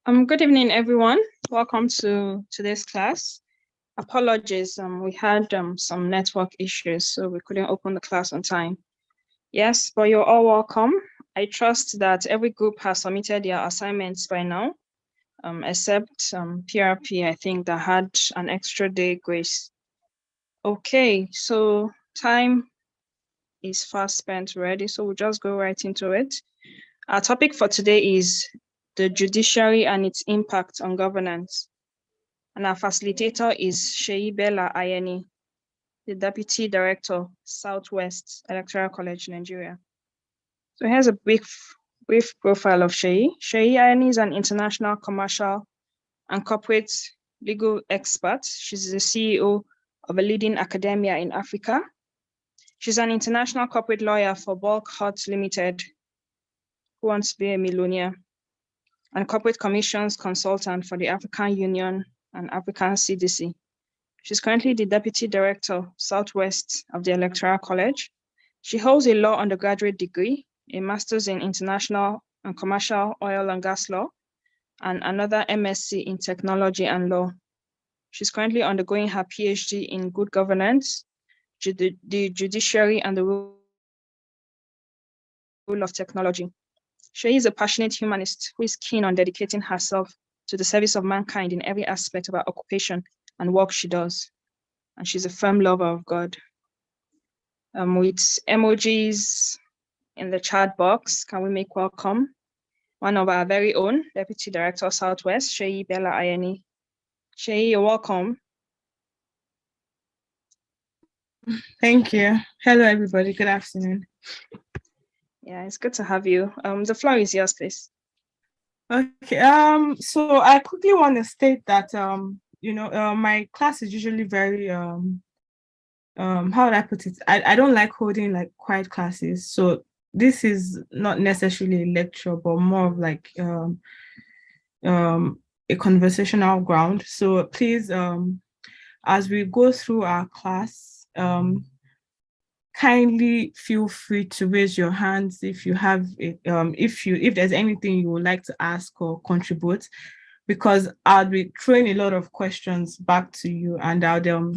Good evening, everyone. Welcome to today's class. Apologies, we had some network issues, so we couldn't open the class on time. Yes, but you're all welcome. I trust that every group has submitted their assignments by now, except PRP, I think, that had an extra day grace. Okay, so time is fast spent already, so we'll just go right into it. Our topic for today is the judiciary and its impact on governance. And our facilitator is Sheyi Bella Ayeni, the Deputy Director, Southwest Electoral College, Nigeria. So here's a brief profile of Sheyi. Sheyi Ayeni is an international commercial and corporate legal expert. She's the CEO of a leading academia in Africa. She's an international corporate lawyer for Bulk Hut Limited, who wants to be a millionaire, and corporate commissions consultant for the African Union and African CDC. She's currently the Deputy Director, Southwest of the Electoral College. She holds a law undergraduate degree, a master's in international and commercial oil and gas law, and another MSc in technology and law. She's currently undergoing her PhD in good governance, the judiciary, and the rule of technology. She is a passionate humanist who is keen on dedicating herself to the service of mankind in every aspect of her occupation and work she does. And she's a firm lover of God. With emojis in the chat box, can we make welcome one of our very own Deputy Director Southwest, Sheyi Bella Ayeni. Sheyi, you're welcome. Thank you. Hello, everybody. Good afternoon. Yeah, it's good to have you. The floor is yours, please. Okay. So I quickly want to state that my class is usually very how would I put it? I don't like holding like quiet classes. So this is not necessarily a lecture, but more of like a conversational ground. So please, as we go through our class, kindly feel free to raise your hands if you have if there's anything you would like to ask or contribute, because I'll be throwing a lot of questions back to you and I'll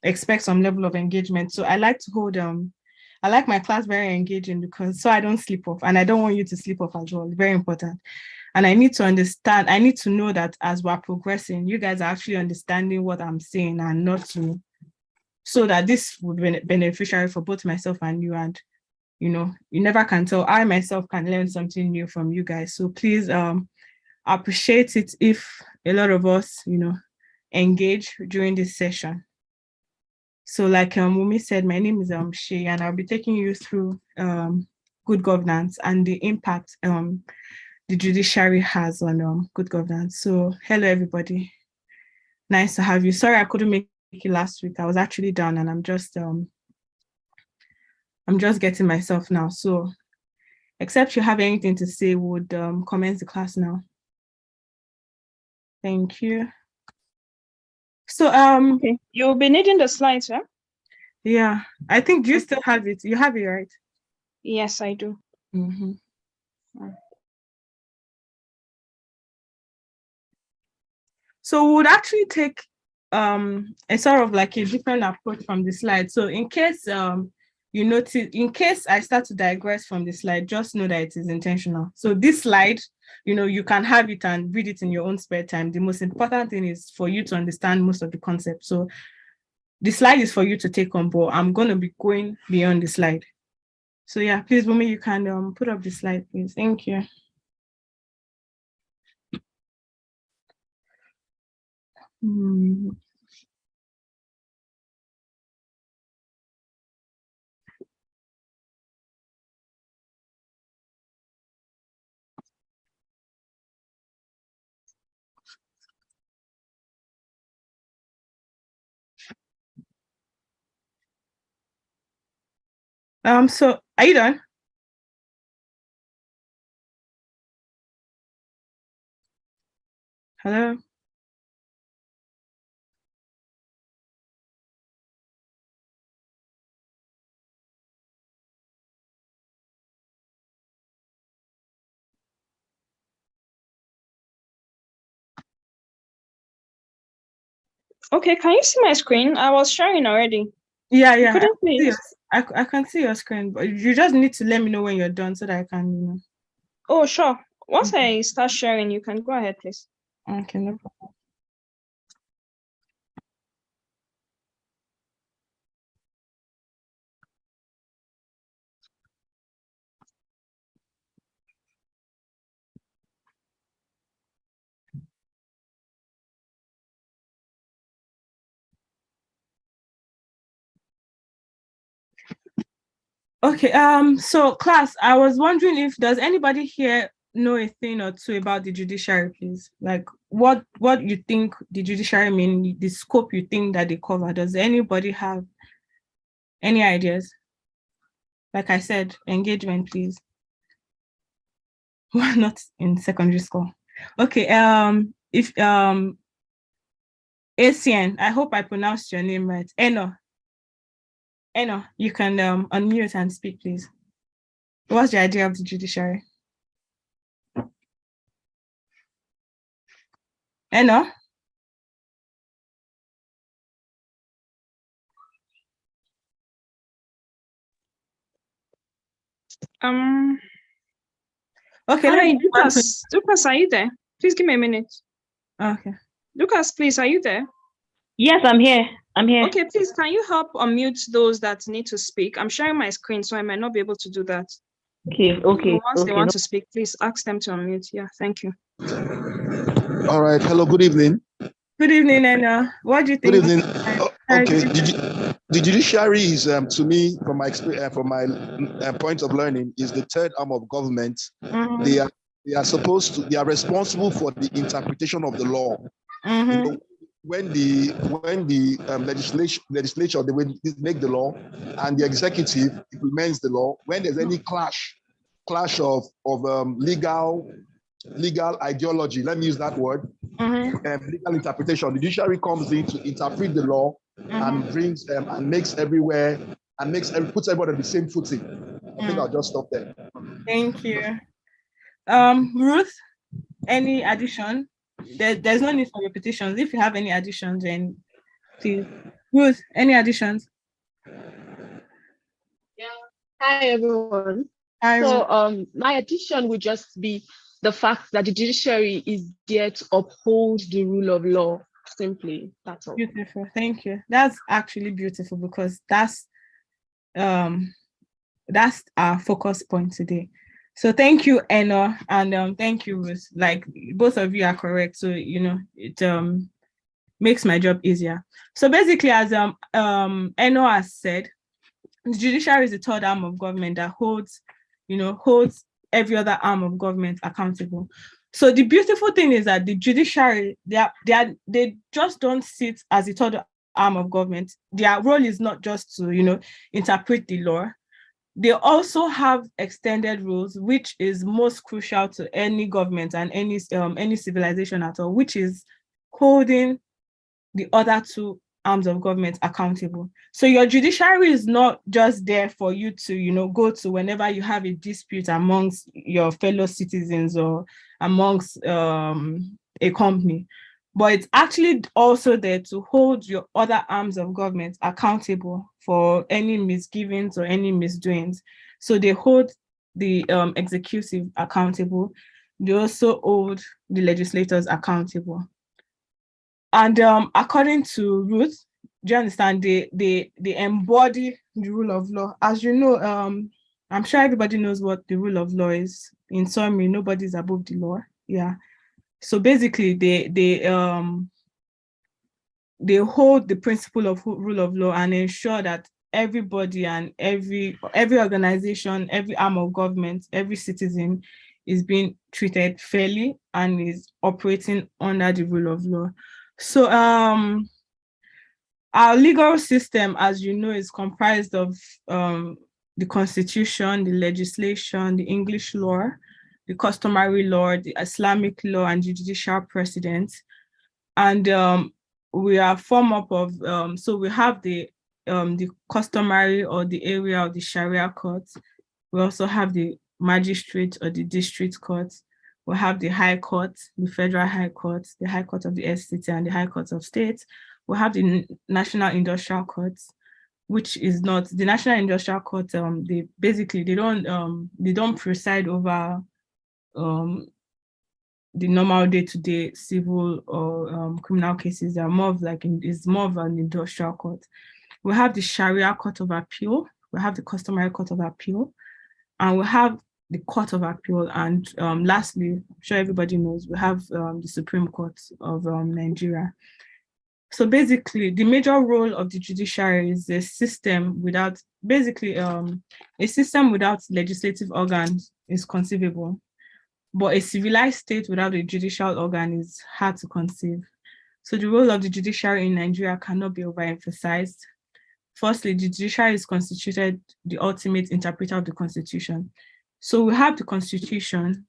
expect some level of engagement. So I like to hold I like my class very engaging, because so I don't sleep off, and I don't want you to sleep off as well. Very important. And I need to understand, I need to know that as we're progressing, you guys are actually understanding what I'm saying, and not to, so that this would be beneficial for both myself and you. And you never can tell. I myself can learn something new from you guys. So please appreciate it if a lot of us engage during this session. So like Wumi said, my name is Shea, and I'll be taking you through good governance and the impact the judiciary has on good governance. So hello everybody, nice to have you. Sorry I couldn't make it last week. I was actually down, and I'm just getting myself now. So except you have anything to say, would commence the class now. Thank you. So okay. You'll be needing the slides, right? Yeah, I think, do you still have it? You have it, right? Yes, I do. Mm-hmm. So we would actually take a sort of like a different approach from the slide. So in case you notice, in case I start to digress from the slide, just know that it is intentional. So this slide, you can have it and read it in your own spare time. The most important thing is for you to understand most of the concepts. So the slide is for you to take on board. I'm going to be going beyond the slide. So yeah, please, Wumi, you can put up the slide, please. Thank you. So are you done? Hello? Okay, can you see my screen? I was sharing already. Yeah, You yeah. couldn't see it? I can see your screen, but you just need to let me know when you're done so that I can, Oh, sure. Once I start sharing, you can go ahead, please. Okay, no problem. Okay, so class, I was wondering if does anybody here know a thing or two about the judiciary, please? Like what you think the judiciary mean, the scope you think that they cover. Does anybody have any ideas? Like I said, engagement, please. We're not in secondary school. Okay, if ACN, I hope I pronounced your name right. Eno, you can unmute and speak, please. What's the idea of the judiciary? Eno? Okay, Hi, Lucas. Lucas, are you there? Please give me a minute. Okay. Lucas, please, are you there? Yes, I'm here. Okay, please, can you help unmute those that need to speak? I'm sharing my screen, so I might not be able to do that. Okay. Once they want to speak, please ask them to unmute. Yeah, thank you. All right. Hello, good evening. Good evening, Anna. What do you think? Good evening. Okay. The judiciary is, to me, from my experience, from my point of learning, is the third arm of government. Mm-hmm. They are responsible for the interpretation of the law. Mm-hmm. You know, when the legislature they will make the law, and the executive implements the law. When there's any clash of legal ideology, let me use that word, legal interpretation, the judiciary comes in to interpret the law and brings and makes puts everybody on the same footing. I think I'll just stop there. Thank you. Ruth, any addition? There's no need for repetitions. If you have any additions, then please. Ruth, any additions? Yeah. Hi everyone. Hi, so my addition would just be the fact that the judiciary is there to uphold the rule of law. Simply, that's all. Beautiful. Thank you. That's actually beautiful because that's our focus point today. So thank you, Anna, and thank you, Ruth. Like both of you are correct. So it makes my job easier. So basically, as Anna has said, the judiciary is the third arm of government that holds every other arm of government accountable. So the beautiful thing is that the judiciary, they just don't sit as the third arm of government. Their role is not just to interpret the law. They also have extended rules, which is most crucial to any government and any civilization at all, which is holding the other two arms of government accountable. So your judiciary is not just there for you to go to whenever you have a dispute amongst your fellow citizens or amongst a company, but it's actually also there to hold your other arms of government accountable for any misgivings or any misdoings. So they hold the executive accountable. They also hold the legislators accountable. And according to Ruth, do you understand? They embody the rule of law. As you know, I'm sure everybody knows what the rule of law is. In summary, nobody's above the law. Yeah. So basically, they hold the principle of rule of law and ensure that everybody and every organization, every arm of government, every citizen is being treated fairly and is operating under the rule of law. So our legal system, as you know, is comprised of the Constitution, the legislation, the English law, the customary law, the Islamic law, and judicial precedent. And we are formed up of, so we have the customary or the area of the Sharia court. We also have the magistrate or the district court. We have the High Court, the Federal High Court, the High Court of the SCT, and the High Court of State. We have the National Industrial Court, which is not the National Industrial Court. They don't preside over the normal day-to-day civil or criminal cases. They are more of it's more of an industrial court. We have the Sharia Court of Appeal. We have the Customary Court of Appeal, and we have the Court of Appeal. And lastly, I'm sure everybody knows, we have the Supreme Court of Nigeria. So basically, the major role of the judiciary is a system without, a system without legislative organs is conceivable, but a civilized state without a judicial organ is hard to conceive. So the role of the judiciary in Nigeria cannot be overemphasized. Firstly, the judiciary is constituted the ultimate interpreter of the Constitution. So we have the Constitution.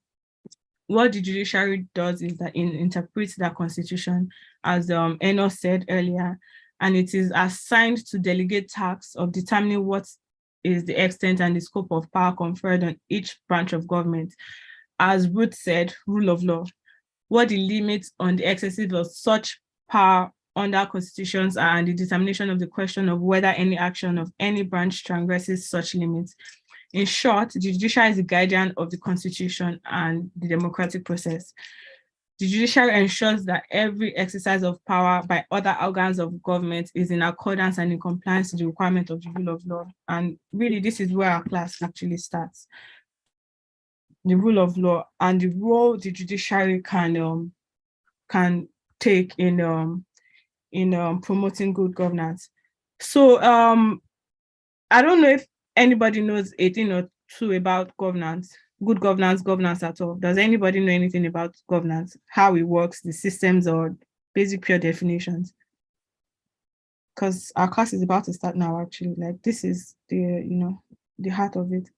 What the judiciary does is that it interprets that Constitution, as Eno said earlier, and it is assigned to delegate tasks of determining what is the extent and the scope of power conferred on each branch of government. As Ruth said, rule of law, what the limits on the exercise of such power under constitutions are, and the determination of the question of whether any action of any branch transgresses such limits. In short, the judiciary is the guardian of the Constitution and the democratic process. The judiciary ensures that every exercise of power by other organs of government is in accordance and in compliance with the requirement of the rule of law. And really, this is where our class actually starts. The rule of law and the role the judiciary can take in promoting good governance. So I don't know if anybody knows a thing or two about governance, good governance at all. Does anybody know anything about governance, how it works, the systems or basic pure definitions? Because our class is about to start now, actually. Like, this is the heart of it.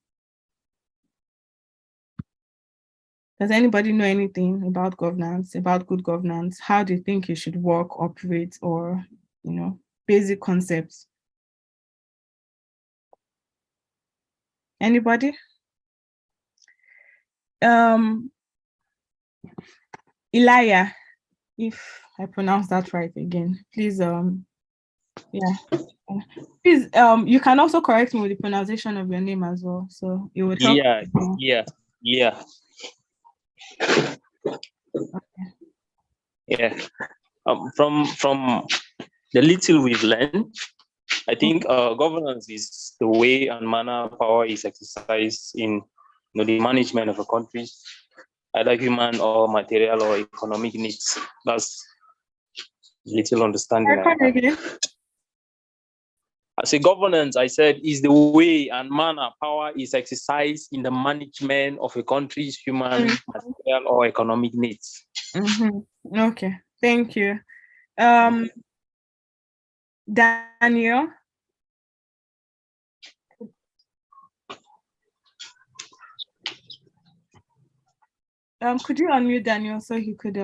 Does anybody know anything about governance, about good governance? How do you think it should work, operate, or, basic concepts? Anybody? Elia, if I pronounce that right again, please, please, you can also correct me with the pronunciation of your name as well, so it would help. Yeah. Okay. Yeah. From the little we've learned, I think governance is the way and manner power is exercised in the management of a country, either human or material or economic needs. That's little understanding. I say governance, I said, is the way and manner power is exercised in the management of a country's human, material, or economic needs. Mm-hmm. Okay, thank you. Daniel? Could you unmute Daniel so he could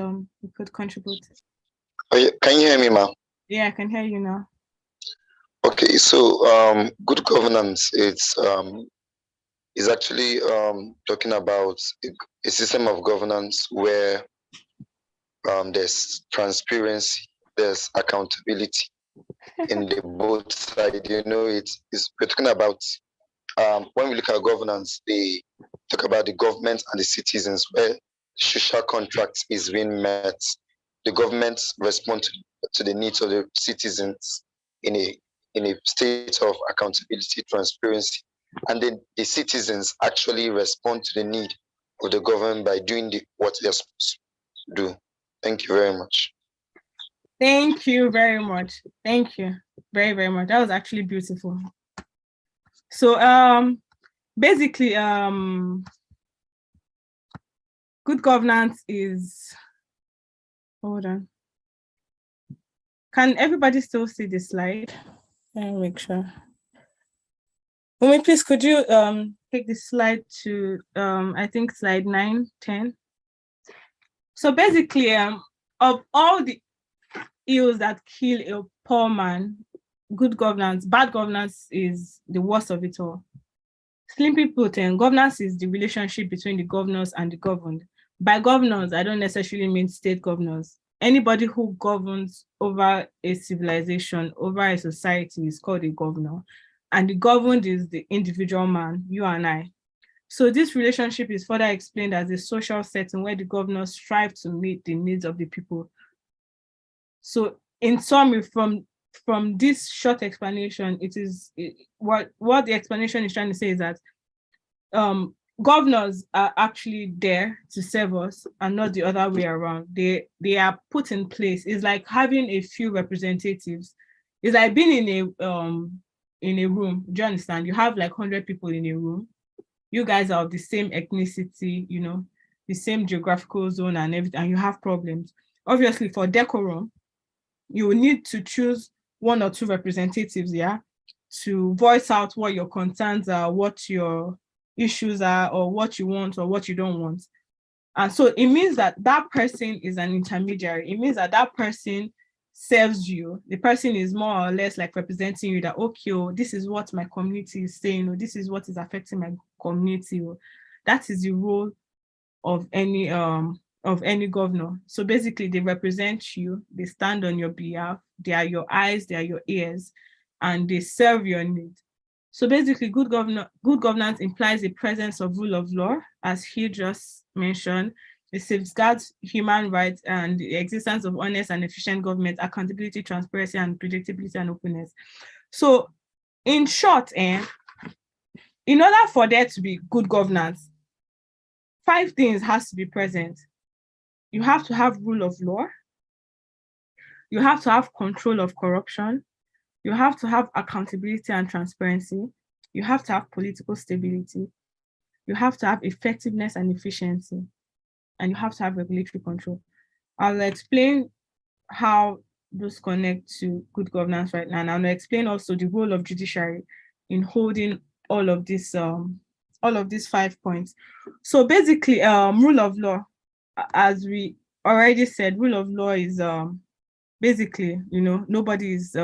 contribute? Oh, yeah. Can you hear me, ma'am? Yeah, I can hear you now. Okay, so good governance is actually talking about a system of governance where there's transparency, there's accountability in the both sides. We're talking about when we look at governance, they talk about the government and the citizens, where social contract is being met. The government responds to the needs of the citizens in a state of accountability, transparency, and then the citizens actually respond to the need of the government by doing what they're supposed to do. Thank you very much. Thank you very much. Thank you very, very much. That was actually beautiful. So basically, good governance is, hold on. Can everybody still see the slide? Let me make sure. Umi, please, could you take the slide to, I think, slide 9, 10? So basically, of all the ills that kill a poor man, good governance, bad governance is the worst of it all. Simply put, governance is the relationship between the governors and the governed. By governors, I don't necessarily mean state governors. anybody who governs over a civilization, over a society is called a governor. And the governed is the individual man, you and I. So this relationship is further explained as a social setting where the governors strive to meet the needs of the people. So in summary, from this short explanation, what the explanation is trying to say is that governors are actually there to serve us and not the other way around. They are put in place. It's like having a few representatives. It's like being in a room. Do you understand? You have like 100 people in a room. You guys are of the same ethnicity, you know, the same geographical zone and everything, and you have problems. Obviously, for decorum, you will need to choose 1 or 2 representatives, yeah, to voice out what your concerns are, what your issues are, or what you want or what you don't want. And so it means that that person is an intermediary. It means that that person serves you. The person is more or less like representing you, that, okay, oh, this is what my community is saying, or this is what is affecting my community. Or that is the role of any governor. So basically they represent you, they stand on your behalf, they are your eyes, they are your ears, and they serve your needs. So basically good governance implies the presence of rule of law, as he just mentioned. It safeguards human rights and the existence of honest and efficient government, accountability, transparency, and predictability and openness. So in short, in order for there to be good governance, 5 things has to be present. You have to have rule of law. You have to have control of corruption. You have to have accountability and transparency. You have to have political stability. You have to have effectiveness and efficiency. And you have to have regulatory control. I'll explain how those connect to good governance right now. And I'll explain also the role of judiciary in holding all of these 5 points. So basically, rule of law, as we already said, rule of law is basically, you know, nobody is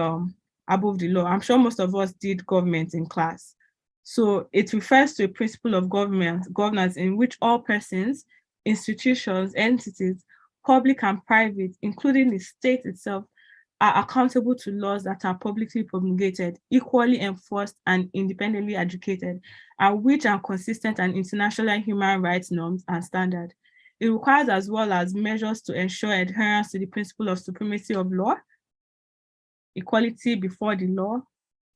above the law. I'm sure most of us did government in class. So it refers to a principle of governance in which all persons, institutions, entities, public and private, including the state itself, are accountable to laws that are publicly promulgated, equally enforced and independently adjudicated, and which are consistent and international human rights norms and standards. It requires as well as measures to ensure adherence to the principle of supremacy of law, equality before the law,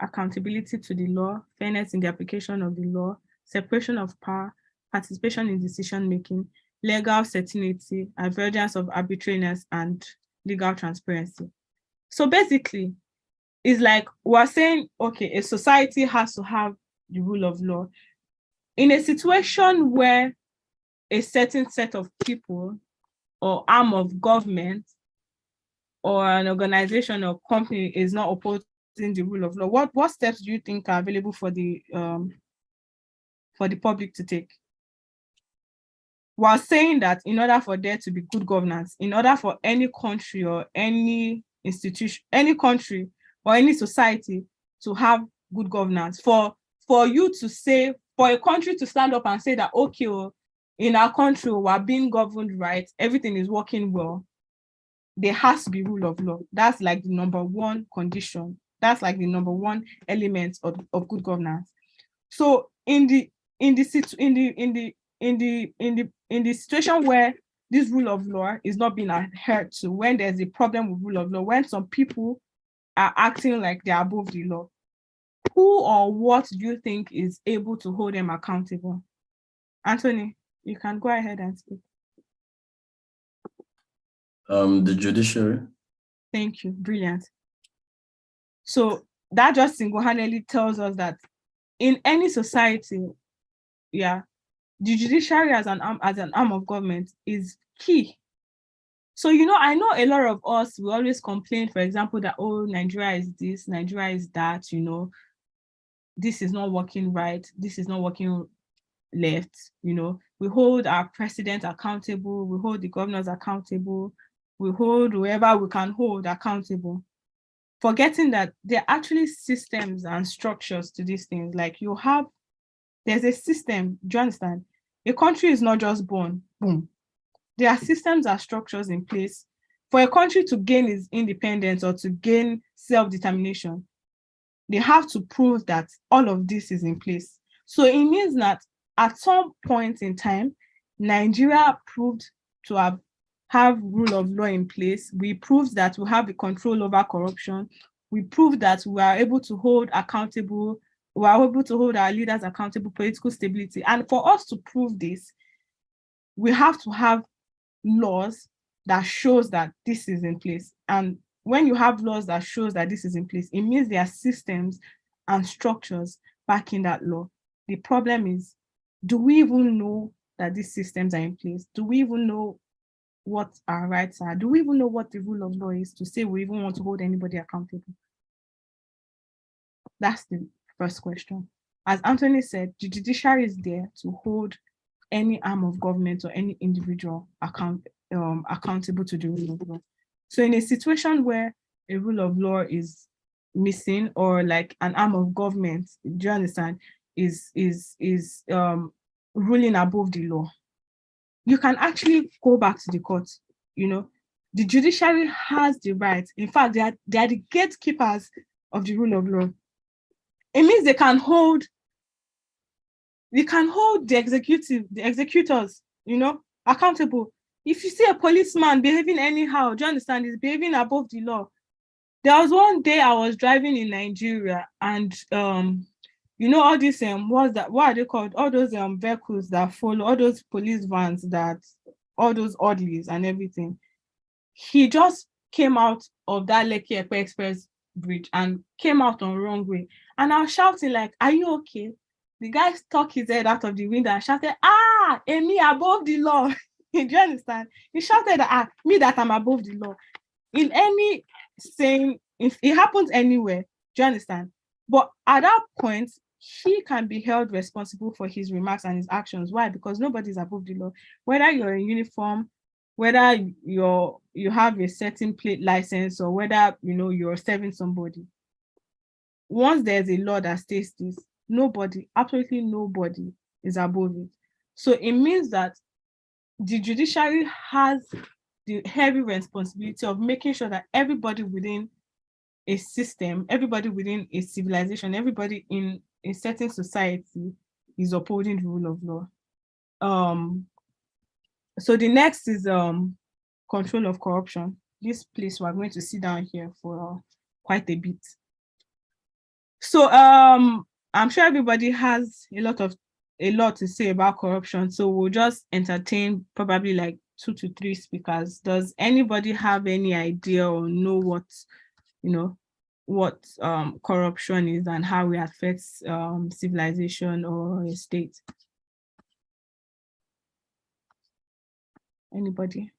accountability to the law, fairness in the application of the law, separation of power, participation in decision-making, legal certainty, avoidance of arbitrariness, and legal transparency. So basically, it's like we're saying, okay, a society has to have the rule of law. In a situation where a certain set of people or arm of government or an organization or company is not opposing the rule of law, what steps do you think are available for the public to take? We're saying that in order for there to be good governance, in order for any country or any institution, any country or any society to have good governance, for you to say, for a country to stand up and say that, okay, in our country, we're being governed right, everything is working well, there has to be rule of law. That's like the number 1 condition. That's like the number 1 element of good governance. So in the situation where this rule of law is not being adhered to, when there's a problem with rule of law, when some people are acting like they're above the law, who or what do you think is able to hold them accountable? Anthony, you can go ahead and speak. The judiciary. Thank you, brilliant. So that just single-handedly tells us that in any society, yeah, the judiciary as an arm of government is key. So, you know, I know a lot of us, we always complain, for example, that, oh, Nigeria is this, Nigeria is that, you know, this is not working right, this is not working left, you know. We hold our president accountable, we hold the governors accountable, we hold whoever we can hold accountable, forgetting that there are actually systems and structures to these things. Like there's a system, do you understand? A country is not just born, boom. There are systems and structures in place for a country to gain its independence or to gain self-determination, they have to prove that all of this is in place. So it means that at some point in time, Nigeria proved to have rule of law in place. We proved that we have the control over corruption. We proved that we are able to hold accountable, we are able to hold our leaders accountable, political stability. And for us to prove this, we have to have laws that shows that this is in place. And when you have laws that shows that this is in place, it means there are systems and structures backing that law. The problem is, do we even know that these systems are in place? Do we even know what our rights are? Do we even know what the rule of law is to say we even want to hold anybody accountable? That's the first question. As Anthony said, the judiciary is there to hold any arm of government or any individual accountable to the rule of law. So in a situation where a rule of law is missing, or like an arm of government, do you understand, is ruling above the law, you can actually go back to the court. You know, the judiciary has the right. In fact, they are the gatekeepers of the rule of law. It means they can hold the executors, you know, accountable. If you see a policeman behaving anyhow, do you understand, he's behaving above the law. There was one day I was driving in Nigeria, and you know, all these what are they called? All those vehicles that follow, all those police vans, that all those orderlies and everything. He just came out of that Lekki Epe Express bridge and came out on the wrong way. And I was shouting like, "Are you okay?" The guy stuck his head out of the window and shouted, "Ah, me above the law." Do you understand? He shouted, "Ah, me that I'm above the law." In any saying, if it happens anywhere, do you understand? But at that point, he can be held responsible for his remarks and his actions. Why? Because nobody's above the law. Whether you're in uniform, whether you have a certain plate license, or whether you're serving somebody. Once there's a law that states this, nobody, absolutely nobody, is above it. So it means that the judiciary has the heavy responsibility of making sure that everybody within a system, everybody within a civilization, everybody in a certain society is upholding the rule of law. So the next is control of corruption. This place we're going to sit down here for quite a bit. So I'm sure everybody has a lot to say about corruption. So we'll just entertain probably like 2 to 3 speakers. Does anybody have any idea or know what corruption is and how it affects civilization or a state? Anybody?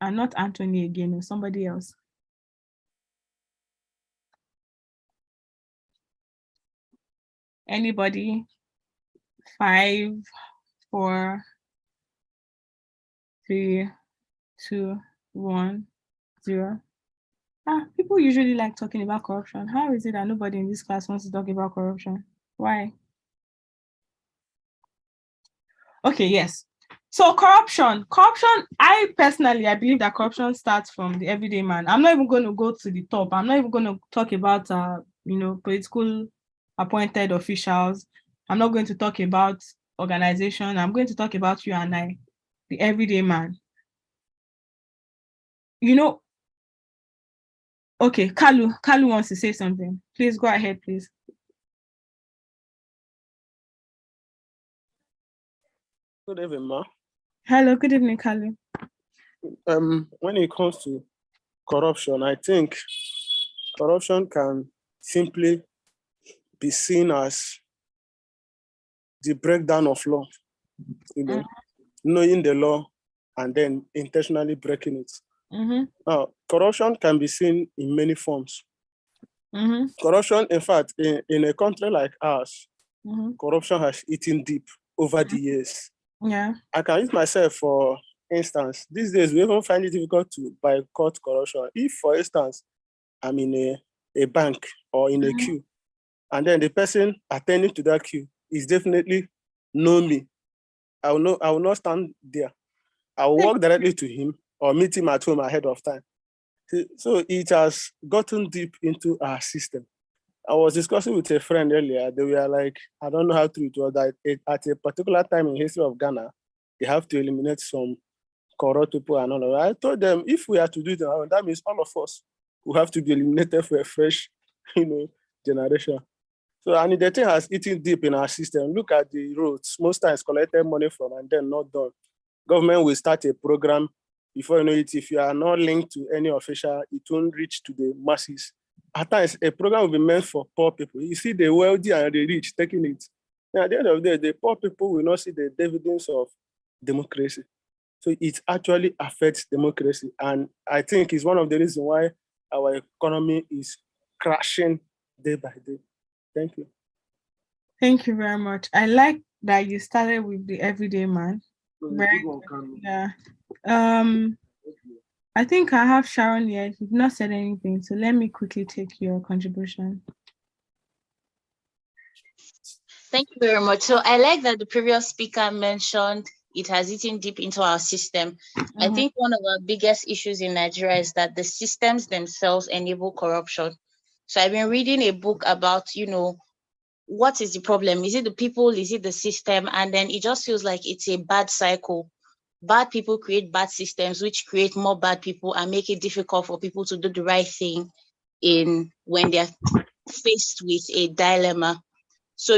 And not Anthony again, or somebody else. Anybody? 5, 4, 3, 2, 1, 0. People usually like talking about corruption. How is it that nobody in this class wants to talk about corruption? Why? Okay, yes. So corruption, I believe that corruption starts from the everyday man. I'm not even going to go to the top. I'm not even going to talk about, political appointed officials. I'm not going to talk about organization. I'm going to talk about you and I, the everyday man. Okay, Kalu wants to say something. Please go ahead, please. Good evening, ma. Hello, good evening, Kalu. When it comes to corruption, I think corruption can simply be seen as the breakdown of law, knowing the law and then intentionally breaking it. Now, corruption can be seen in many forms. Corruption, in fact, in a country like ours, corruption has eaten deep over the years. Yeah, I can use myself for instance. These days, we even find it difficult to boycott corruption. If, for instance, I'm in a bank or in a queue, and then the person attending to that queue is definitely know me, I will not stand there. I will walk directly to him or meet him at home ahead of time. So it has gotten deep into our system. I was discussing with a friend earlier. They were like, I don't know how true it was, that at a particular time in history of Ghana, they have to eliminate some corrupt people and all of that. I told them, if we are to do that, that means all of us will have to be eliminated for a fresh, generation. So, and the thing has eaten deep in our system. Look at the roads. Most times collected money from and then not done. Government will start a program. Before you know it, if you are not linked to any official, it won't reach to the masses. At times, a program will be meant for poor people. You see the wealthy and the rich taking it. And at the end of the day, the poor people will not see the dividends of democracy. So it actually affects democracy. And I think it's one of the reasons why our economy is crashing day by day. Thank you. Thank you very much. I like that you started with the everyday man. Very, yeah. I think I have Sharon here. You've not said anything, so let me quickly take your contribution. Thank you very much. So I like that the previous speaker mentioned it has eaten deep into our system. Mm-hmm. I think one of our biggest issues in Nigeria is that the systems themselves enable corruption. So I've been reading a book about, what is the problem? Is it the people? Is it the system? And then it just feels like it's a bad cycle. Bad people create bad systems, which create more bad people and make it difficult for people to do the right thing when they're faced with a dilemma. So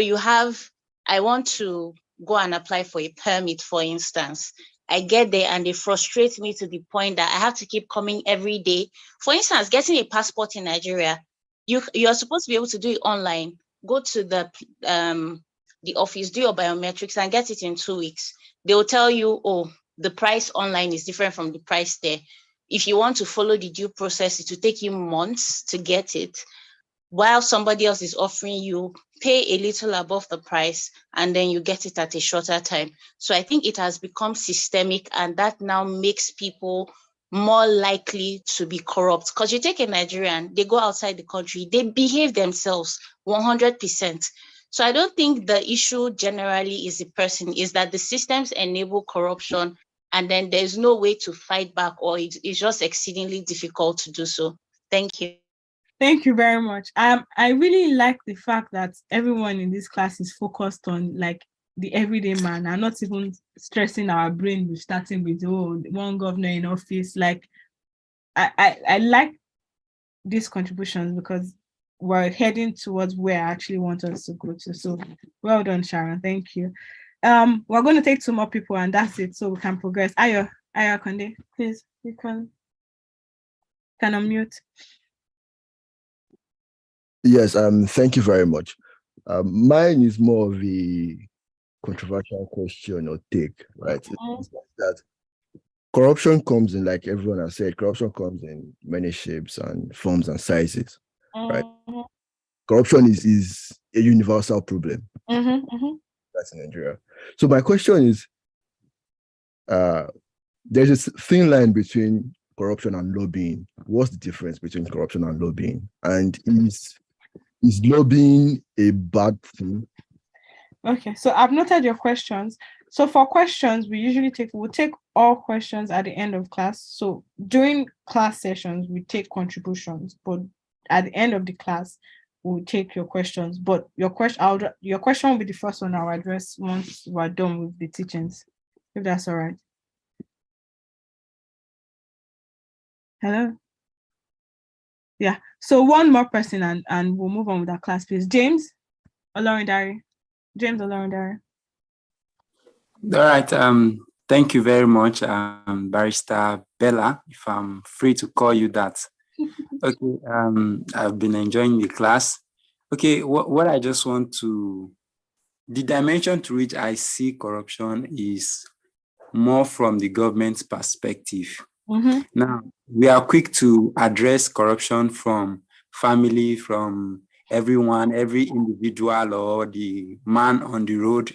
I want to go and apply for a permit, for instance. I get there and they frustrate me to the point that I have to keep coming every day. For instance, getting a passport in Nigeria, you're supposed to be able to do it online. Go to the office, do your biometrics and get it in 2 weeks. They will tell you, the price online is different from the price there. If you want to follow the due process, it will take you months to get it, while somebody else is offering you pay a little above the price and then you get it at a shorter time. So I think it has become systemic, and that now makes people more likely to be corrupt. Because you take a Nigerian, they go outside the country, they behave themselves 100%. So I don't think the issue generally is the person, is that the systems enable corruption and then there's no way to fight back, or it's just exceedingly difficult to do so. Thank you. Thank you very much. I really like the fact that everyone in this class is focused on the everyday man. I'm not even stressing our brain with starting with one governor in office. I like these contributions because we're heading towards where I actually want us to go to. So well done, Sharon. Thank you. We're going to take 2 more people and that's it, so we can progress. Ayo Konde, please, you can unmute. Yes, thank you very much. Mine is more of a controversial question or take, right? It's that corruption comes in, like everyone has said, corruption comes in many shapes and forms and sizes, right? Corruption is a universal problem. That's in Nigeria. So my question is, there's a thin line between corruption and lobbying. What's the difference between corruption and lobbying? And is lobbying a bad thing? Okay, so I've noted your questions. So for questions, we'll take all questions at the end of class. So during class sessions, we take contributions, but at the end of the class, we'll take your questions. But your question will be the first one I'll address once we're done with the teachings, if that's all right. Hello? Yeah, so one more person and we'll move on with our class, please. James Olorundare. All right, thank you very much, Barrister Bella, if I'm free to call you that. Okay, I've been enjoying the class. Okay, what I just want the dimension to which I see corruption is more from the government's perspective. Now, we are quick to address corruption from family, from everyone, every individual or the man on the road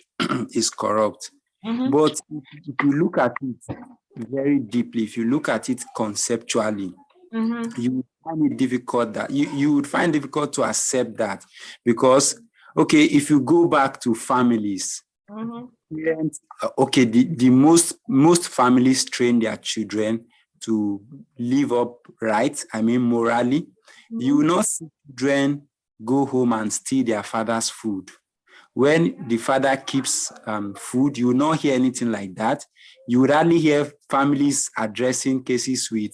is corrupt. But if you look at it very deeply, if you look at it conceptually, you would find it difficult that you would find difficult to accept that, because if you go back to families, parents, the most families train their children to live up right, I mean morally, you will not see children go home and steal their father's food. When the father keeps food, you will not hear anything like that. You would hardly hear families addressing cases with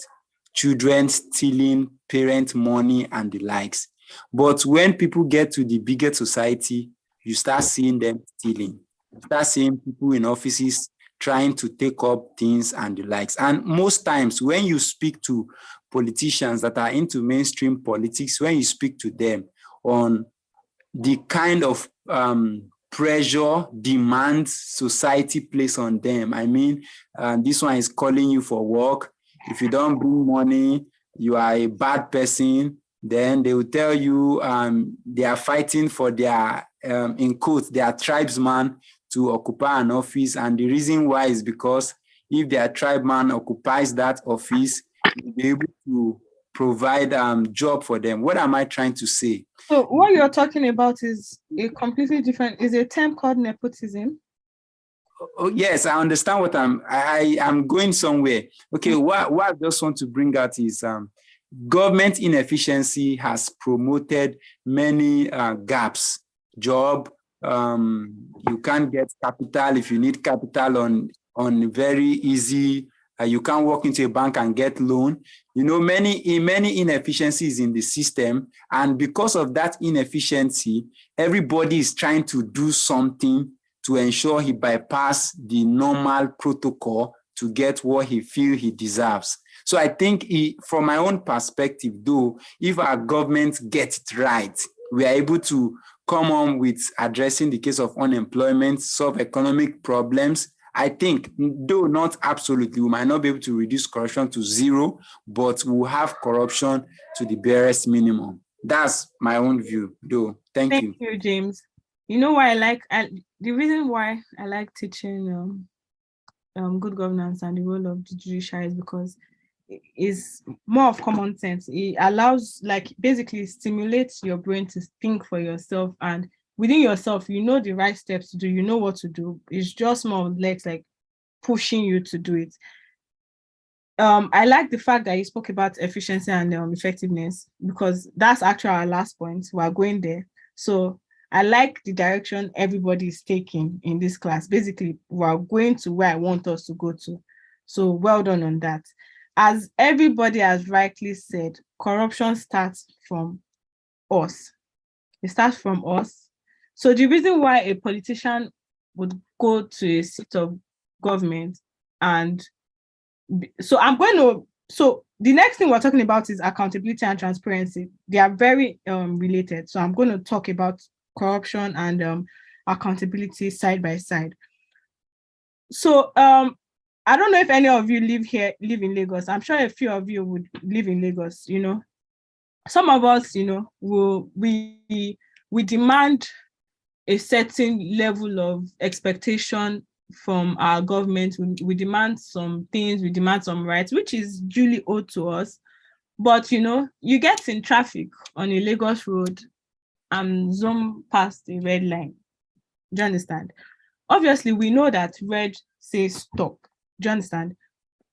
children stealing parent money and the likes. But when people get to the bigger society, you start seeing them stealing. You start seeing people in offices trying to take up things and the likes. And most times when you speak to politicians that are into mainstream politics, when you speak to them on the kind of pressure, demands society place on them. I mean, this one is calling you for work. If you don't bring money, you are a bad person. Then they will tell you they are fighting for their, in quotes, their tribesman to occupy an office. And the reason why is because if their tribeman occupies that office, you'll be able to provide job for them. What am I trying to say? So what you're talking about is a completely different, is a term called nepotism. Oh, yes, I understand what I'm going somewhere. Okay, what I just want to bring out is government inefficiency has promoted many gaps. Job, you can't get capital if you need capital on very easy. You can't walk into a bank and get loan. You know, many inefficiencies in the system. And because of that inefficiency, everybody is trying to do something to ensure he bypass the normal protocol to get what he feels he deserves. So I think from my own perspective, though, if our government gets it right, we are able to come on with addressing the case of unemployment, solve economic problems. I think, though not absolutely, we might not be able to reduce corruption to zero, but we'll have corruption to the barest minimum. That's my own view, though. Thank you. Thank you, James. You know why the reason why I like teaching good governance and the role of the judiciary is because it's more of common sense. It allows, basically stimulates your brain to think for yourself, and within yourself, you know the right steps to do, you know what to do. It's just more like pushing you to do it. I like the fact that you spoke about efficiency and effectiveness, because that's actually our last point. We're going there. So I like the direction everybody is taking in this class. Basically, we're going to where I want us to go to. So well done on that. As everybody has rightly said, corruption starts from us. It starts from us. So the reason why a politician would go to a seat of government so the next thing we're talking about is accountability and transparency. They are very related. So I'm going to talk about corruption and accountability side by side. So I don't know if any of you live in Lagos. I'm sure a few of you would live in Lagos, you know. Some of us, you know, we demand a certain level of expectation from our government. We demand some things, we demand some rights, which is duly owed to us. But, you know, you get in traffic on a Lagos road and zoom past the red line. Do you understand? Obviously, we know that red says stop. Do you understand?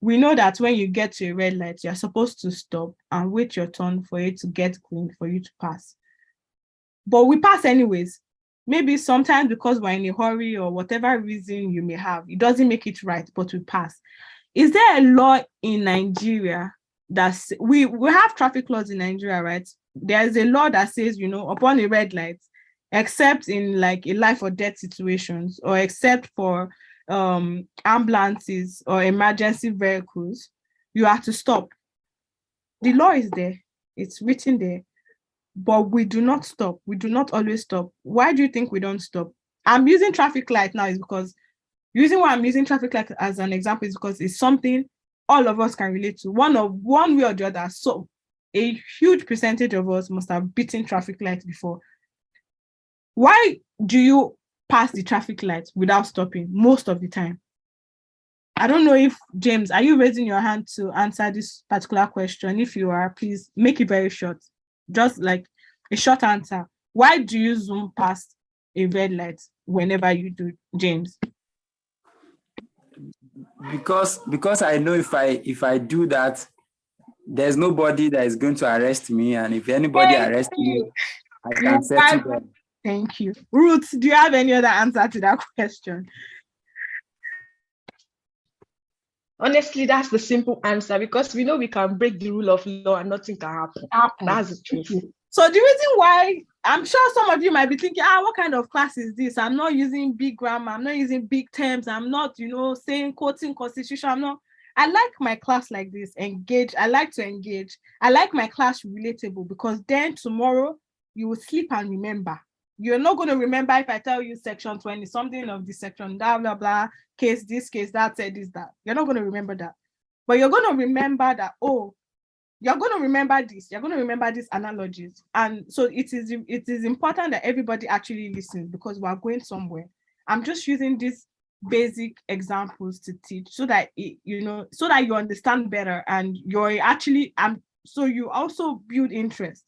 We know that when you get to a red light, you're supposed to stop and wait your turn for it to get green for you to pass. But we pass anyways. Maybe sometimes because we're in a hurry or whatever reason you may have, it doesn't make it right, but we pass. Is there a law in Nigeria that we have traffic laws in Nigeria, right? There's a law that says, you know, upon a red light, except in like a life or death situations, or except for ambulances or emergency vehicles, you have to stop. The law is there, it's written there, but we do not stop. We do not always stop. Why do you think we don't stop? I'm using traffic light now is because why I'm using traffic light as an example is because it's something all of us can relate to. One way or the other. So a huge percentage of us must have beaten traffic lights before. Why do you pass the traffic light without stopping most of the time? I don't know if, James, are you raising your hand to answer this particular question? If you are, please make it very short. Just like a short answer. Why do you zoom past a red light whenever you do, James? because I know if I do that, there's nobody that is going to arrest me, and if anybody arrests me, I can settle them. Thank you. Ruth, do you have any other answer to that question? Honestly, that's the simple answer, because we know we can break the rule of law and nothing can happen. That's the truth. So the reason why, I'm sure some of you might be thinking, what kind of class is this? I'm not using big grammar. I'm not using big terms. I'm not, saying quoting constitution. I like my class like this, engage. I like to engage. I like my class relatable, because then tomorrow you will sleep and remember. You're not going to remember if I tell you section 20, something of this section, blah, blah, blah, case, this, case, that, said this, that. You're not going to remember that. But you're going to remember that, you're going to remember this. You're going to remember these analogies. And so it is important that everybody actually listens, because we're going somewhere. I'm just using these basic examples to teach so that, so that you understand better, and you're actually, so you also build interest.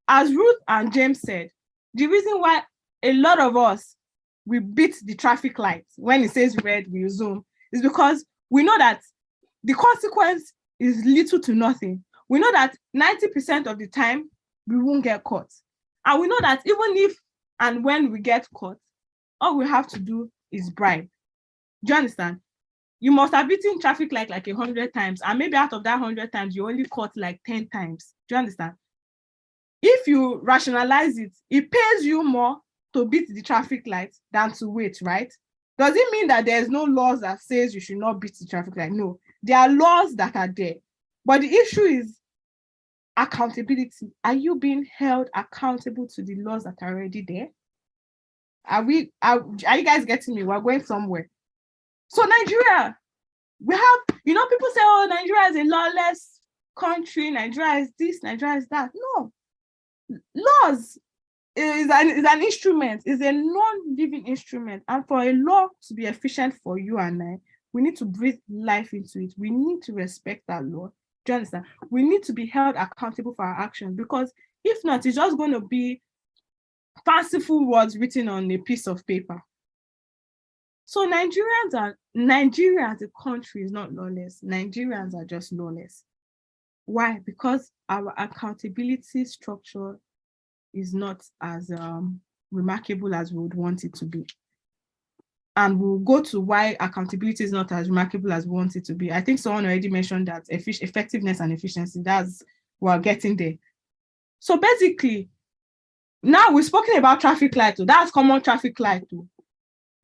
As Ruth and James said, the reason why a lot of us, we beat the traffic lights when it says red, we zoom, is because we know that the consequence is little to nothing. We know that 90% of the time we won't get caught. And we know that even if and when we get caught, all we have to do is bribe. Do you understand? You must have beaten traffic light like 100 times, and maybe out of that 100 times, you only caught like 10 times. Do you understand? If you rationalize it, it pays you more to beat the traffic light than to wait, right? Does it mean that there's no laws that says you should not beat the traffic light? No, there are laws that are there. But the issue is accountability. Are you being held accountable to the laws that are already there? Are you guys getting me? We're going somewhere. So Nigeria, we have, people say, Nigeria is a lawless country, Nigeria is this, Nigeria is that. No. Laws is an instrument, is a non-living instrument. And for a law to be efficient for you and I, we need to breathe life into it. We need to respect that law. Do you understand? We need to be held accountable for our actions, because if not, it's just going to be fanciful words written on a piece of paper. So Nigeria as a country is not lawless. Nigerians are just lawless. Why? Because our accountability structure is not as remarkable as we would want it to be. And we'll go to why accountability is not as remarkable as we want it to be. I think someone already mentioned that effectiveness and efficiency, we're getting there. So basically, now we've spoken about traffic light, that's common traffic light too.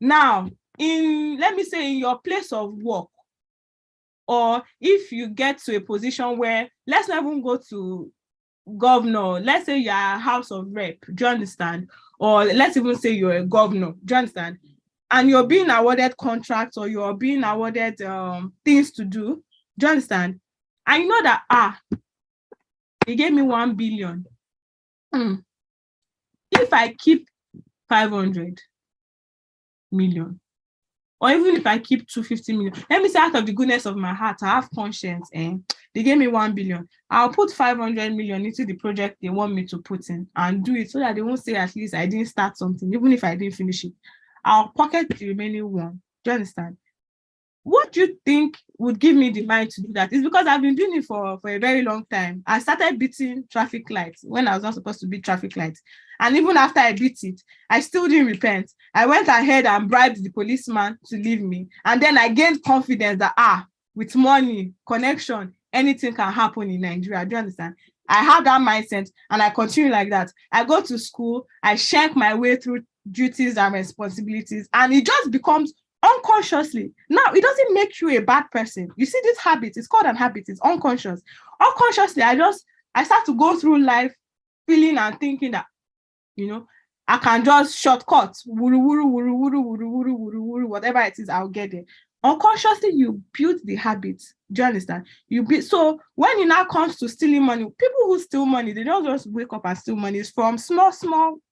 Now, let me say in your place of work, or if you get to a position where, let's not even go to governor, let's say you're a House of Rep, do you understand? Or let's even say you're a governor, do you understand? And you're being awarded contracts, or you're being awarded things to do you understand? And you know that, they gave me 1 billion. If I keep 500 million, or even if I keep 250 million, let me say out of the goodness of my heart, I have conscience, and they gave me 1 billion. I'll put 500 million into the project they want me to put in and do it, so that they won't say at least I didn't start something, even if I didn't finish it. I'll pocket the remaining one. Do you understand? What do you think would give me the mind to do that? It's because I've been doing it for a very long time. I started beating traffic lights when I was not supposed to beat traffic lights. And even after I beat it, I still didn't repent. I went ahead and bribed the policeman to leave me. And then I gained confidence that, with money, connection, anything can happen in Nigeria. Do you understand? I have that mindset, and I continue like that. I go to school, I shank my way through duties and responsibilities, and it just becomes unconsciously. Now, it doesn't make you a bad person. You see, this habit, it's called an habit, it's unconscious. Unconsciously, I start to go through life feeling and thinking that, I can just shortcut, wuru, wuru, wuru, wuru, wuru, wuru, wuru, wuru, whatever it is, I'll get there. Unconsciously, you build the habit. Do you understand? So when it now comes to stealing money, people who steal money, they don't just wake up and steal money. It's from small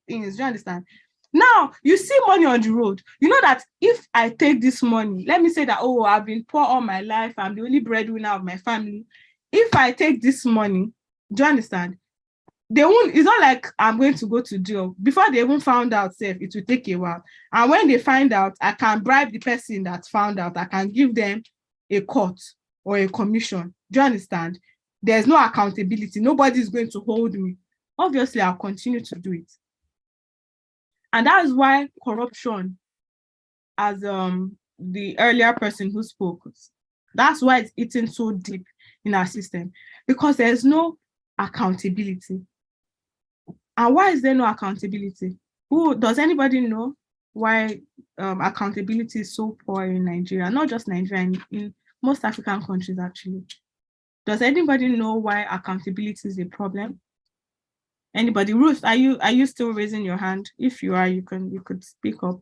things. Do you understand? Now, you see money on the road. You know that if I take this money, let me say that, I've been poor all my life, I'm the only breadwinner of my family. If I take this money, do you understand? It's not like I'm going to go to jail. Before they even found out, it will take a while. And when they find out, I can bribe the person that found out. I can give them a court or a commission. Do you understand? There's no accountability. Nobody is going to hold me. Obviously, I'll continue to do it. And that's why corruption, as the earlier person who spoke, that's why it's eating so deep in our system, because there's no accountability. And why is there no accountability? Does anybody know why accountability is so poor in Nigeria? Not just Nigeria, in most African countries, actually. Does anybody know why accountability is a problem? Anybody? Ruth, are you still raising your hand? If you are, you could speak up.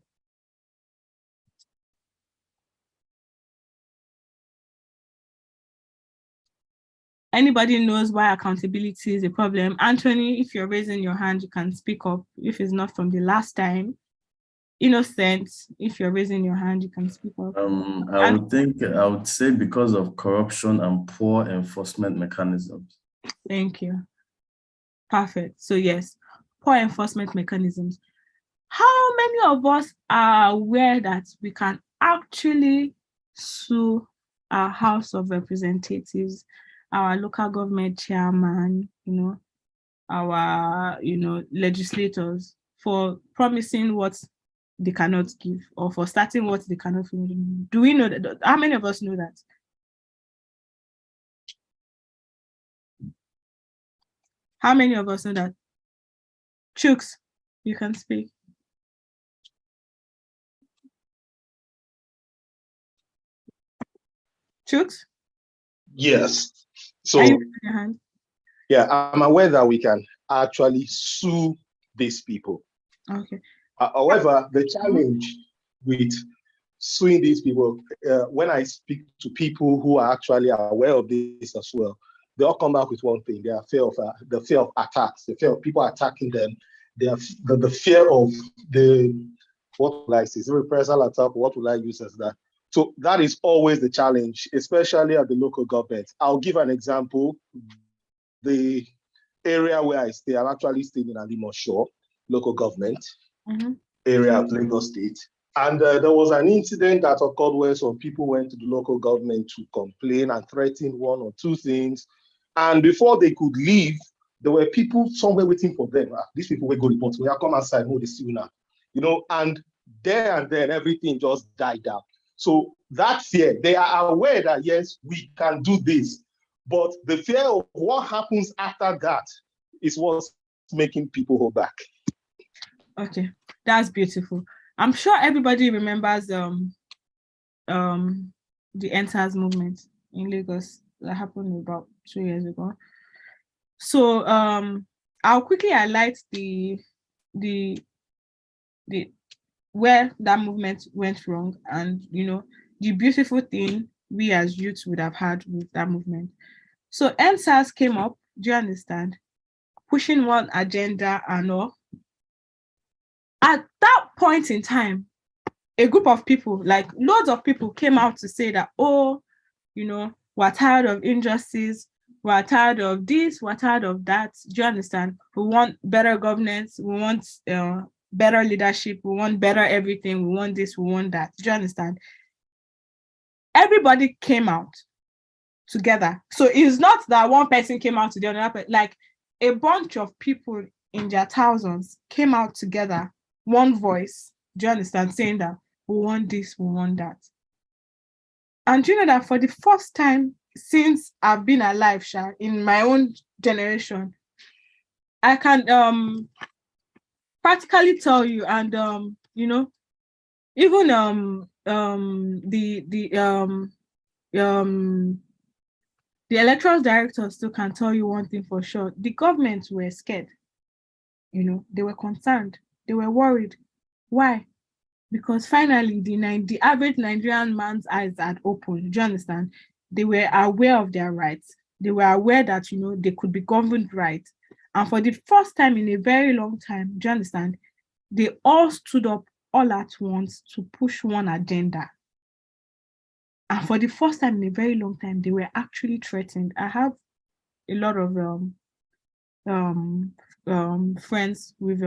Anybody knows why accountability is a problem? Anthony, if you're raising your hand, you can speak up. If it's not from the last time. Innocent, if you're raising your hand, you can speak up. I would say because of corruption and poor enforcement mechanisms. Thank you. Perfect. So yes, poor enforcement mechanisms. How many of us are aware that we can actually sue our House of Representatives, our local government chairman, our legislators, for promising what they cannot give, or for starting what they cannot finish? Do we know that? How many of us know that? How many of us know that? Chooks, you can speak. Chooks? Yes. So, yeah, I'm aware that we can actually sue these people. Okay. However, the challenge with suing these people, when I speak to people who are actually aware of this as well, they all come back with one thing: the fear of attacks, the fear of people attacking them, the fear of what will I say, reprisal attack. What will I use as that? So that is always the challenge, especially at the local government. I'll give an example. The area where I stay, I'm actually staying in Alimosho local government area of Lagos State. And there was an incident that occurred where some people went to the local government to complain and threaten one or two things. And before they could leave, there were people somewhere waiting for them. These people will go report. We are come outside, no, they see you now. And there and then everything just died down. So that fear, they are aware that yes, we can do this, but the fear of what happens after that is what's making people hold back. Okay, that's beautiful. I'm sure everybody remembers the EndSARS movement in Lagos that happened about 2 years ago. So I'll quickly highlight the where that movement went wrong, and the beautiful thing we as youths would have had with that movement. So EndSARS came up, do you understand? Pushing one agenda and all. At that point in time, a group of people, like loads of people, came out to say that, we're tired of injustice, we're tired of this, we're tired of that. Do you understand? We want better governance, we want better leadership, we want better everything, we want this, we want that. Do you understand? Everybody came out together. So it's not that one person came out to the other, like a bunch of people in their thousands came out together, one voice, do you understand, saying that we want this, we want that. And you know that for the first time since I've been alive, in my own generation, I can practically tell you, and even the electoral director still can tell you one thing for sure: the government were scared. They were concerned. They were worried. Why? Because finally, the average Nigerian man's eyes had opened. Do you understand? They were aware of their rights. They were aware that, they could be governed right. And for the first time in a very long time, do you understand? They all stood up all at once to push one agenda. And for the first time in a very long time, they were actually threatened. I have a lot of friends with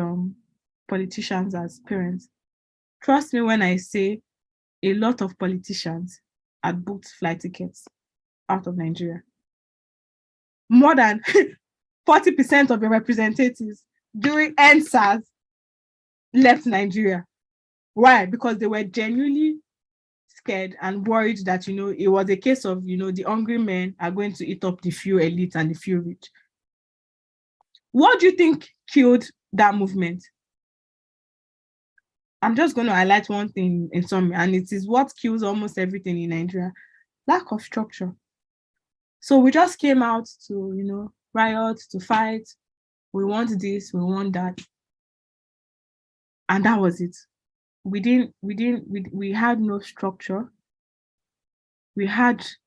politicians as parents. Trust me when I say a lot of politicians had booked flight tickets out of Nigeria. More than 40% of the representatives during NSAS left Nigeria. Why? Because they were genuinely scared and worried that, it was a case of, the hungry men are going to eat up the few elite and the few rich. What do you think killed that movement? I'm just going to highlight one thing in summary, and it is what kills almost everything in Nigeria: lack of structure. So we just came out to, riot, to fight. We want this, we want that. And that was it. We had no structure. We didn't,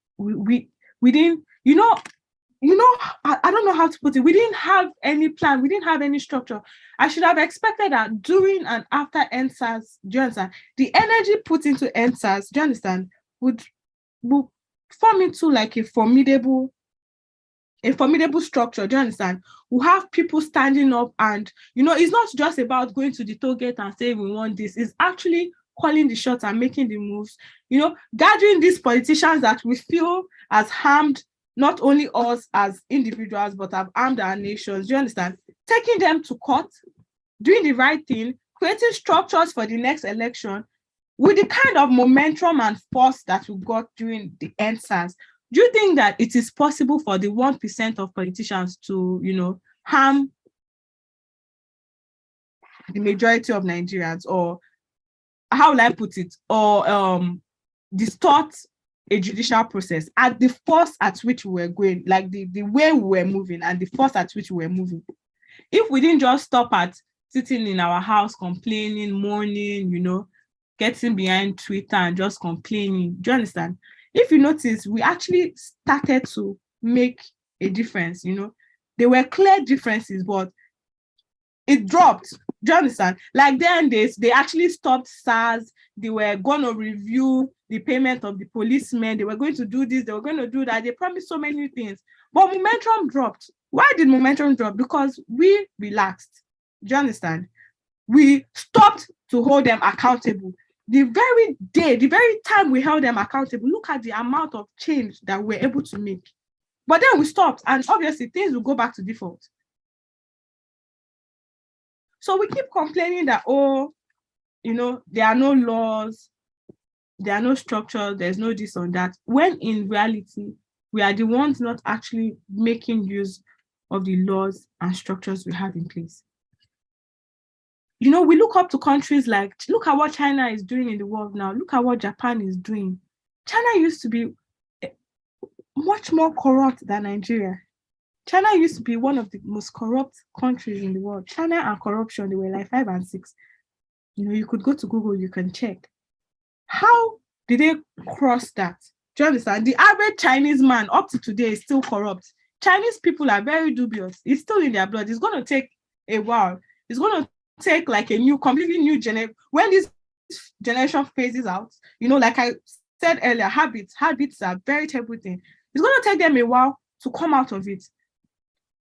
I don't know how to put it. We didn't have any plan. We didn't have any structure. I should have expected that during and after NSAS, do you understand? The energy put into NSAS, do you understand, would form into like a formidable structure, do you understand? We have people standing up and, it's not just about going to the toll gate and saying we want this. It's actually calling the shots and making the moves, gathering these politicians that we feel has harmed not only us as individuals, but have harmed our nations, do you understand? Taking them to court, doing the right thing, creating structures for the next election with the kind of momentum and force that we got during the NSAS. Do you think that it is possible for the 1% of politicians to, harm the majority of Nigerians, or how will I put it, or distort a judicial process at the force at which we were going, like the way we were moving and the force at which we were moving? If we didn't just stop at sitting in our house, complaining, mourning, getting behind Twitter and just complaining, do you understand? If you notice, we actually started to make a difference, There were clear differences, but it dropped. Do you understand? Like then they actually stopped SARS. They were going to review the payment of the policemen. They were going to do this. They were going to do that. They promised so many things. But momentum dropped. Why did momentum drop? Because we relaxed. Do you understand? We stopped to hold them accountable. The very time we held them accountable, look at the amount of change that we're able to make. But then we stopped, and obviously things will go back to default. So we keep complaining that, there are no laws, there are no structures, there's no this or that, when in reality, we are the ones not actually making use of the laws and structures we have in place. We look up to countries like, look at what China is doing in the world now. Look at what Japan is doing. China used to be much more corrupt than Nigeria. China used to be one of the most corrupt countries in the world. China and corruption, they were like 5 and 6. You could go to Google, you can check. How did they cross that? Do you understand? The average Chinese man up to today is still corrupt. Chinese people are very dubious. It's still in their blood. It's going to take a while. It's going to take like a completely new generation. When this generation phases out, like I said earlier, habits are very terrible thing. It's going to take them a while to come out of it.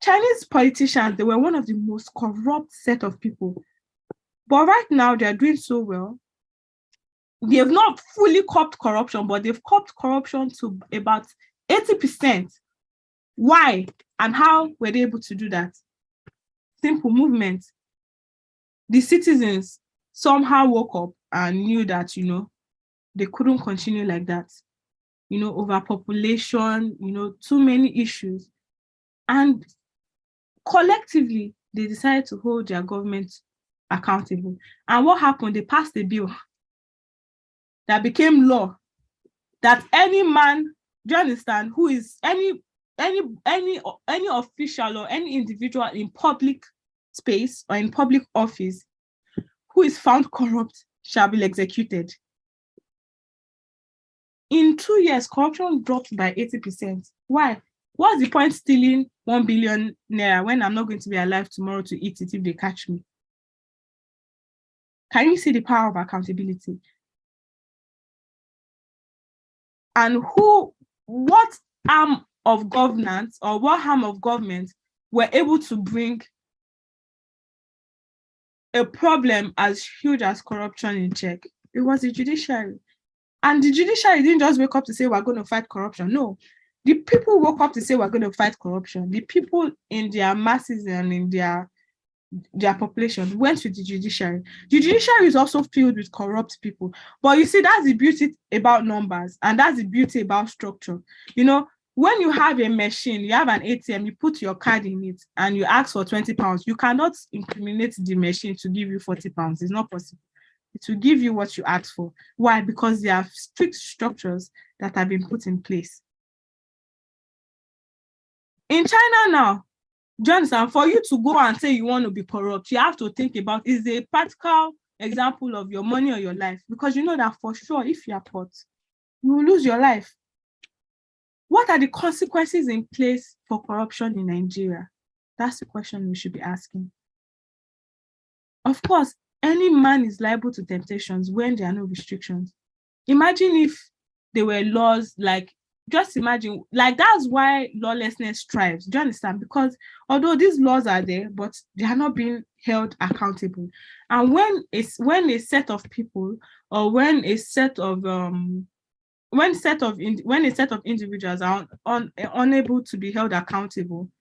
Chinese politicians, they were one of the most corrupt set of people. But right now, they're doing so well. They have not fully curbed corruption, but they've curbed corruption to about 80%. Why? And how were they able to do that? Simple movement. The citizens somehow woke up and knew that, they couldn't continue like that. Overpopulation, too many issues. And collectively, they decided to hold their government accountable. And what happened? They passed a bill that became law, that any man, do you understand, who is any official or any individual in public space or in public office who is found corrupt shall be executed. In 2 years, corruption dropped by 80%. Why? What's the point stealing 1 billion naira when I'm not going to be alive tomorrow to eat it if they catch me? Can you see the power of accountability? And what arm of governance or what arm of government were able to bring a problem as huge as corruption in check? It was the judiciary. And the judiciary didn't just wake up to say we're going to fight corruption. No, the people woke up to say we're going to fight corruption. The people in their masses and in their population went to the judiciary. The judiciary is also filled with corrupt people. But you see, that's the beauty about numbers, and that's the beauty about structure. You know, when you have a machine, you have an ATM, you put your card in it and you ask for 20 pounds, you cannot incriminate the machine to give you 40 pounds. It's not possible. It will give you what you asked for. Why? Because there are strict structures that have been put in place. In China now, Johnson, for you to go and say you want to be corrupt, you have to think about, is a practical example of your money or your life? Because you know that for sure, if you are caught, you will lose your life. What are the consequences in place for corruption in Nigeria? That's the question we should be asking. Of course, any man is liable to temptations when there are no restrictions. Imagine if there were laws like, just imagine, like that's why lawlessness thrives. Do you understand? Because although these laws are there, but they are not being held accountable. And when a set of people, or when a set of individuals are unable to be held accountable,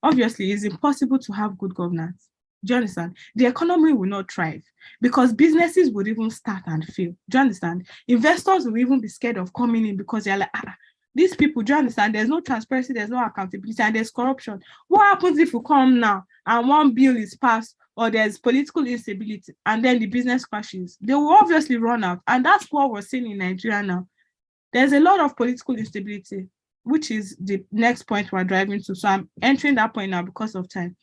obviously it's impossible to have good governance. Do you understand? The economy will not thrive because businesses would even start and fail. Do you understand? Investors will even be scared of coming in because they're like, these people, do you understand? There's no transparency, there's no accountability, and there's corruption. What happens if you come now and one bill is passed or there's political instability and then the business crashes? They will obviously run out. And that's what we're seeing in Nigeria now. There's a lot of political instability, which is the next point we're driving to. So I'm entering that point now because of time.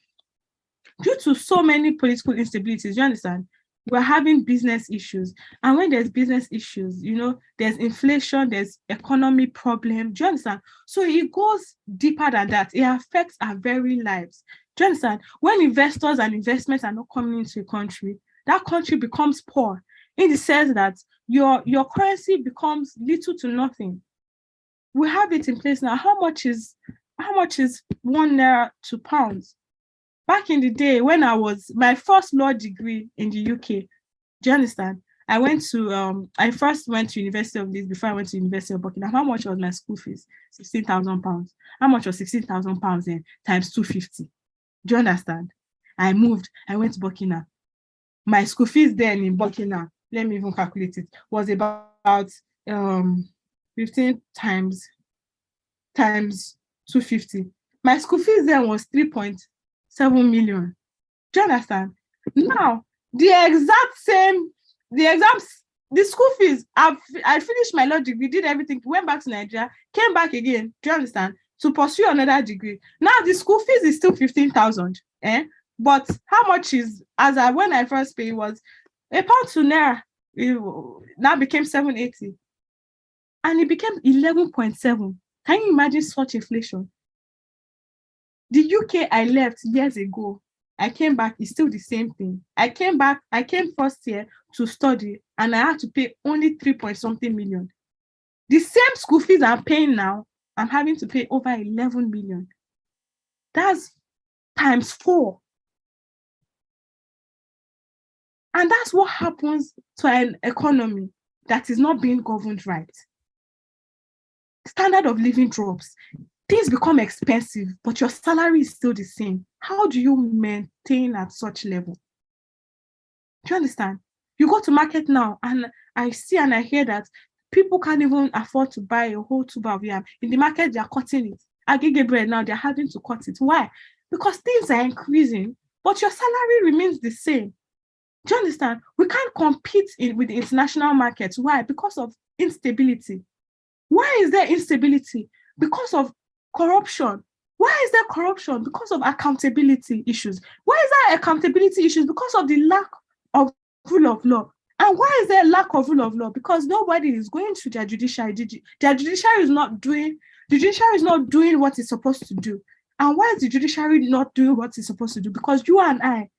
Due to so many political instabilities, you understand, we're having business issues. And when there's business issues, you know, there's inflation, there's economy problem. Do you understand? So it goes deeper than that. It affects our very lives. Do you understand? When investors and investments are not coming into a country, that country becomes poor in the sense that your currency becomes little to nothing. We have it in place now. How much is 1 naira to pounds? Back in the day, when I was my first law degree in the UK, do you understand? I first went to University of Leeds before I went to University of Buckingham. How much was my school fees? £16,000. How much was £16,000 then? Times 250. Do you understand? I moved. I went to Buckingham. My school fees then in Buckingham, let me even calculate it, was about 15 times 250. My school fees then was 3.7 million. Do you understand? Now, the school fees, I finished my law degree, did everything, went back to Nigeria, came back again, do you understand, to pursue another degree. Now, the school fees is still 15,000. But how much is, when I first paid, was £1 to naira. It now became 780. And it became 11.7. Can you imagine such inflation? The UK I left years ago, I came back, it's still the same thing. I came first year to study and I had to pay only 3-point-something million. The same school fees I'm paying now, I'm having to pay over 11 million. That's times 4. And that's what happens to an economy that is not being governed right. Standard of living drops. Things become expensive, but your salary is still the same. How do you maintain at such level? Do you understand? You go to market now, and I see and I hear that people can't even afford to buy a whole tube of yam. In the market, they are cutting it. Agege bread now, they're having to cut it. Why? Because things are increasing, but your salary remains the same. Do you understand? We can't compete with the international markets. Why? Because of instability. Why is there instability? Because of corruption. Why is there corruption? Because of accountability issues. Why is there accountability issues? Because of the lack of rule of law. And why is there a lack of rule of law? Because nobody is going to their judiciary. Their judiciary is not doing what it's supposed to do. And why is the judiciary not doing what it's supposed to do? Because you and I,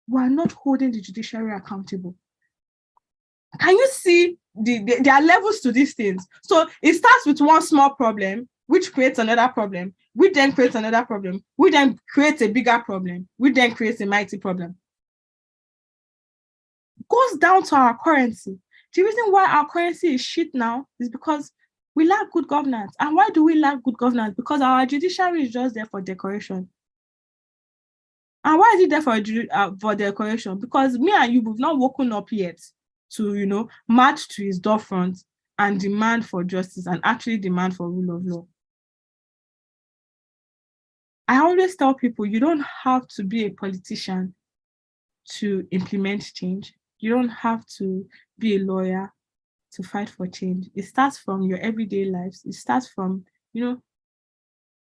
we are not holding the judiciary accountable. Can you see there are levels to these things? So it starts with one small problem, which creates another problem, which then creates another problem, which then creates a bigger problem, which then creates a mighty problem. Goes down to our currency. The reason why our currency is shit now is because we lack good governance. And why do we lack good governance? Because our judiciary is just there for decoration. And why is it there for decoration? Because me and you have not woken up yet to, march to his door front and demand for justice and actually demand for rule of law. I always tell people, you don't have to be a politician to implement change. You don't have to be a lawyer to fight for change. It starts from your everyday lives. It starts from,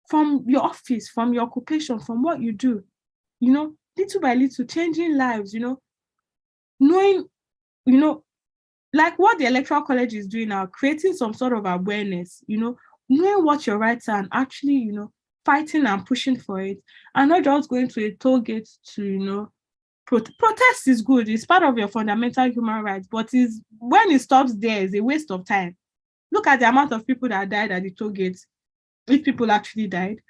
from your office, from your occupation, from what you do, little by little, changing lives, knowing, like what the Electoral College is doing now, creating some sort of awareness, knowing what your rights are and actually, fighting and pushing for it, and not just going to a toll gate to, protest is good. It's part of your fundamental human rights, but when it stops there, it's a waste of time. Look at the amount of people that died at the toll gates, if people actually died.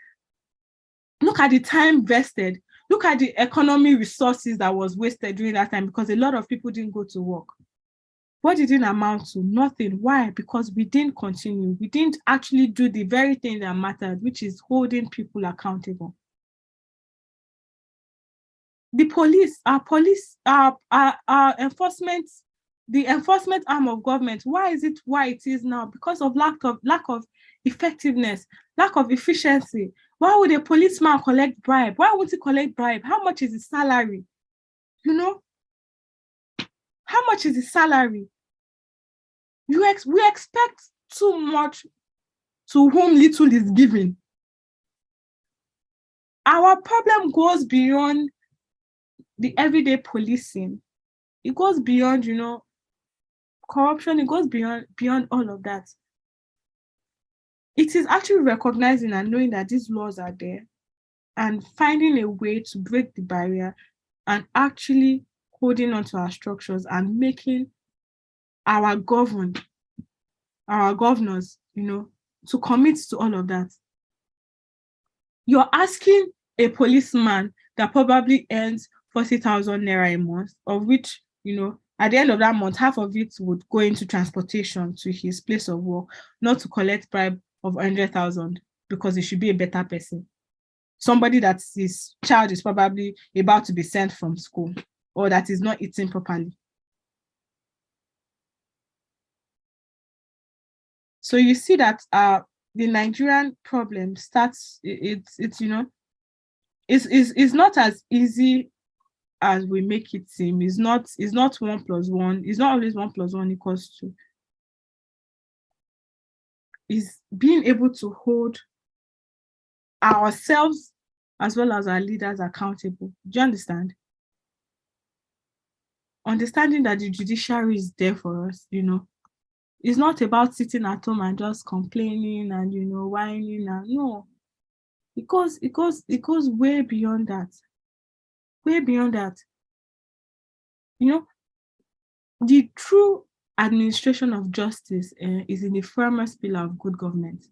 Look at the time vested. Look at the economy resources that was wasted during that time because a lot of people didn't go to work. What did it amount to? Nothing. Why? Because we didn't continue. We didn't actually do the very thing that mattered, which is holding people accountable. The police, our enforcement, the enforcement arm of government, why is it it is now? Because of lack of effectiveness, lack of efficiency. Why would a policeman collect bribe? Why would he collect bribe? How much is his salary? How much is his salary? We expect too much to whom little is given. Our problem goes beyond the everyday policing. It goes beyond, corruption. It goes beyond all of that. It is actually recognizing and knowing that these laws are there and finding a way to break the barrier and actually holding on to our structures and making our governors, to commit to all of that. You're asking a policeman that probably earns 40,000 naira a month, of which, at the end of that month, half of it would go into transportation to his place of work, not to collect bribe of 100,000 because he should be a better person. Somebody that his child is probably about to be sent from school or that is not eating properly. So you see that the Nigerian problem starts, it's not as easy as we make it seem. It's not 1 plus 1. It's not always 1 plus 1 equals 2. Is being able to hold ourselves as well as our leaders accountable. Do you understand? Understanding that the judiciary is there for us, It's not about sitting at home and just complaining and, whining. No. It goes way beyond that. Way beyond that. The true administration of justice is in the firmest pillar of good government.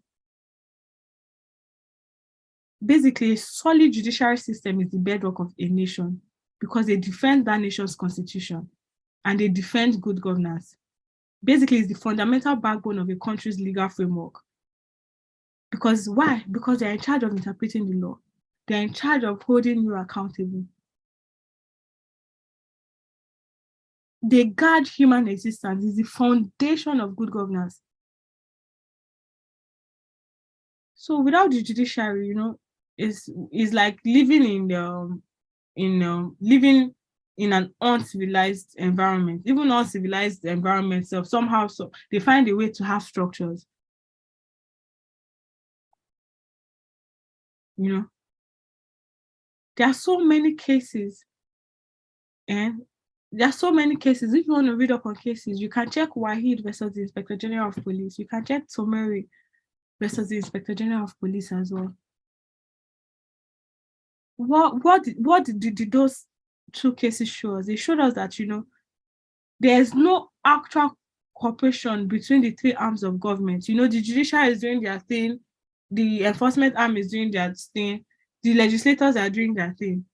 Basically, a solid judiciary system is the bedrock of a nation because they defend that nation's constitution and they defend good governance. Basically, it's the fundamental backbone of a country's legal framework. Because why? Because they're in charge of interpreting the law. They're in charge of holding you accountable. They guard human existence. It's the foundation of good governance. So without the judiciary, it's like living living in an uncivilized environment. Even uncivilized environments somehow they find a way to have structures. There are so many cases, and there are so many cases. If you want to read up on cases, you can check Wahid versus the Inspector General of Police. You can check Tomeri versus the Inspector General of Police as well. What did those 2 cases show us? They showed us that, there's no actual cooperation between the 3 arms of government. The judiciary is doing their thing, the enforcement arm is doing their thing, the legislators are doing their thing.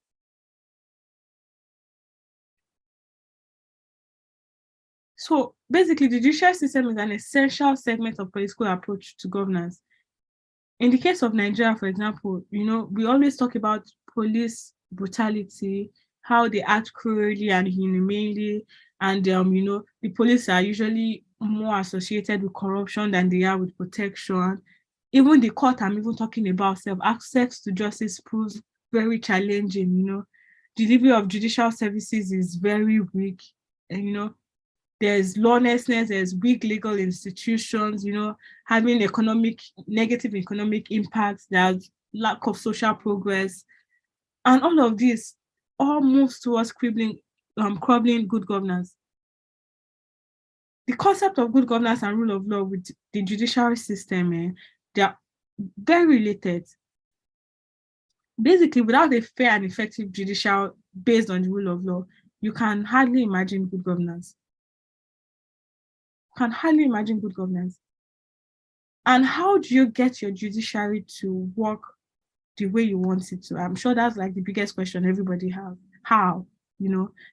So basically, the judicial system is an essential segment of political approach to governance. In the case of Nigeria, for example, we always talk about police brutality, how they act cruelly and inhumanely, and the police are usually more associated with corruption than they are with protection. Even the court I'm even talking about, access to justice proves very challenging. Delivery of judicial services is very weak, and there's lawlessness, there's weak legal institutions, having negative economic impacts, there's lack of social progress. And all of this all moves towards crippling good governance. The concept of good governance and rule of law with the judiciary system, they are very related. Basically, without a fair and effective judicial based on the rule of law, you can hardly imagine good governance. Can hardly imagine good governance. And how do you get your judiciary to work the way you want it to? I'm sure that's like the biggest question everybody has. How?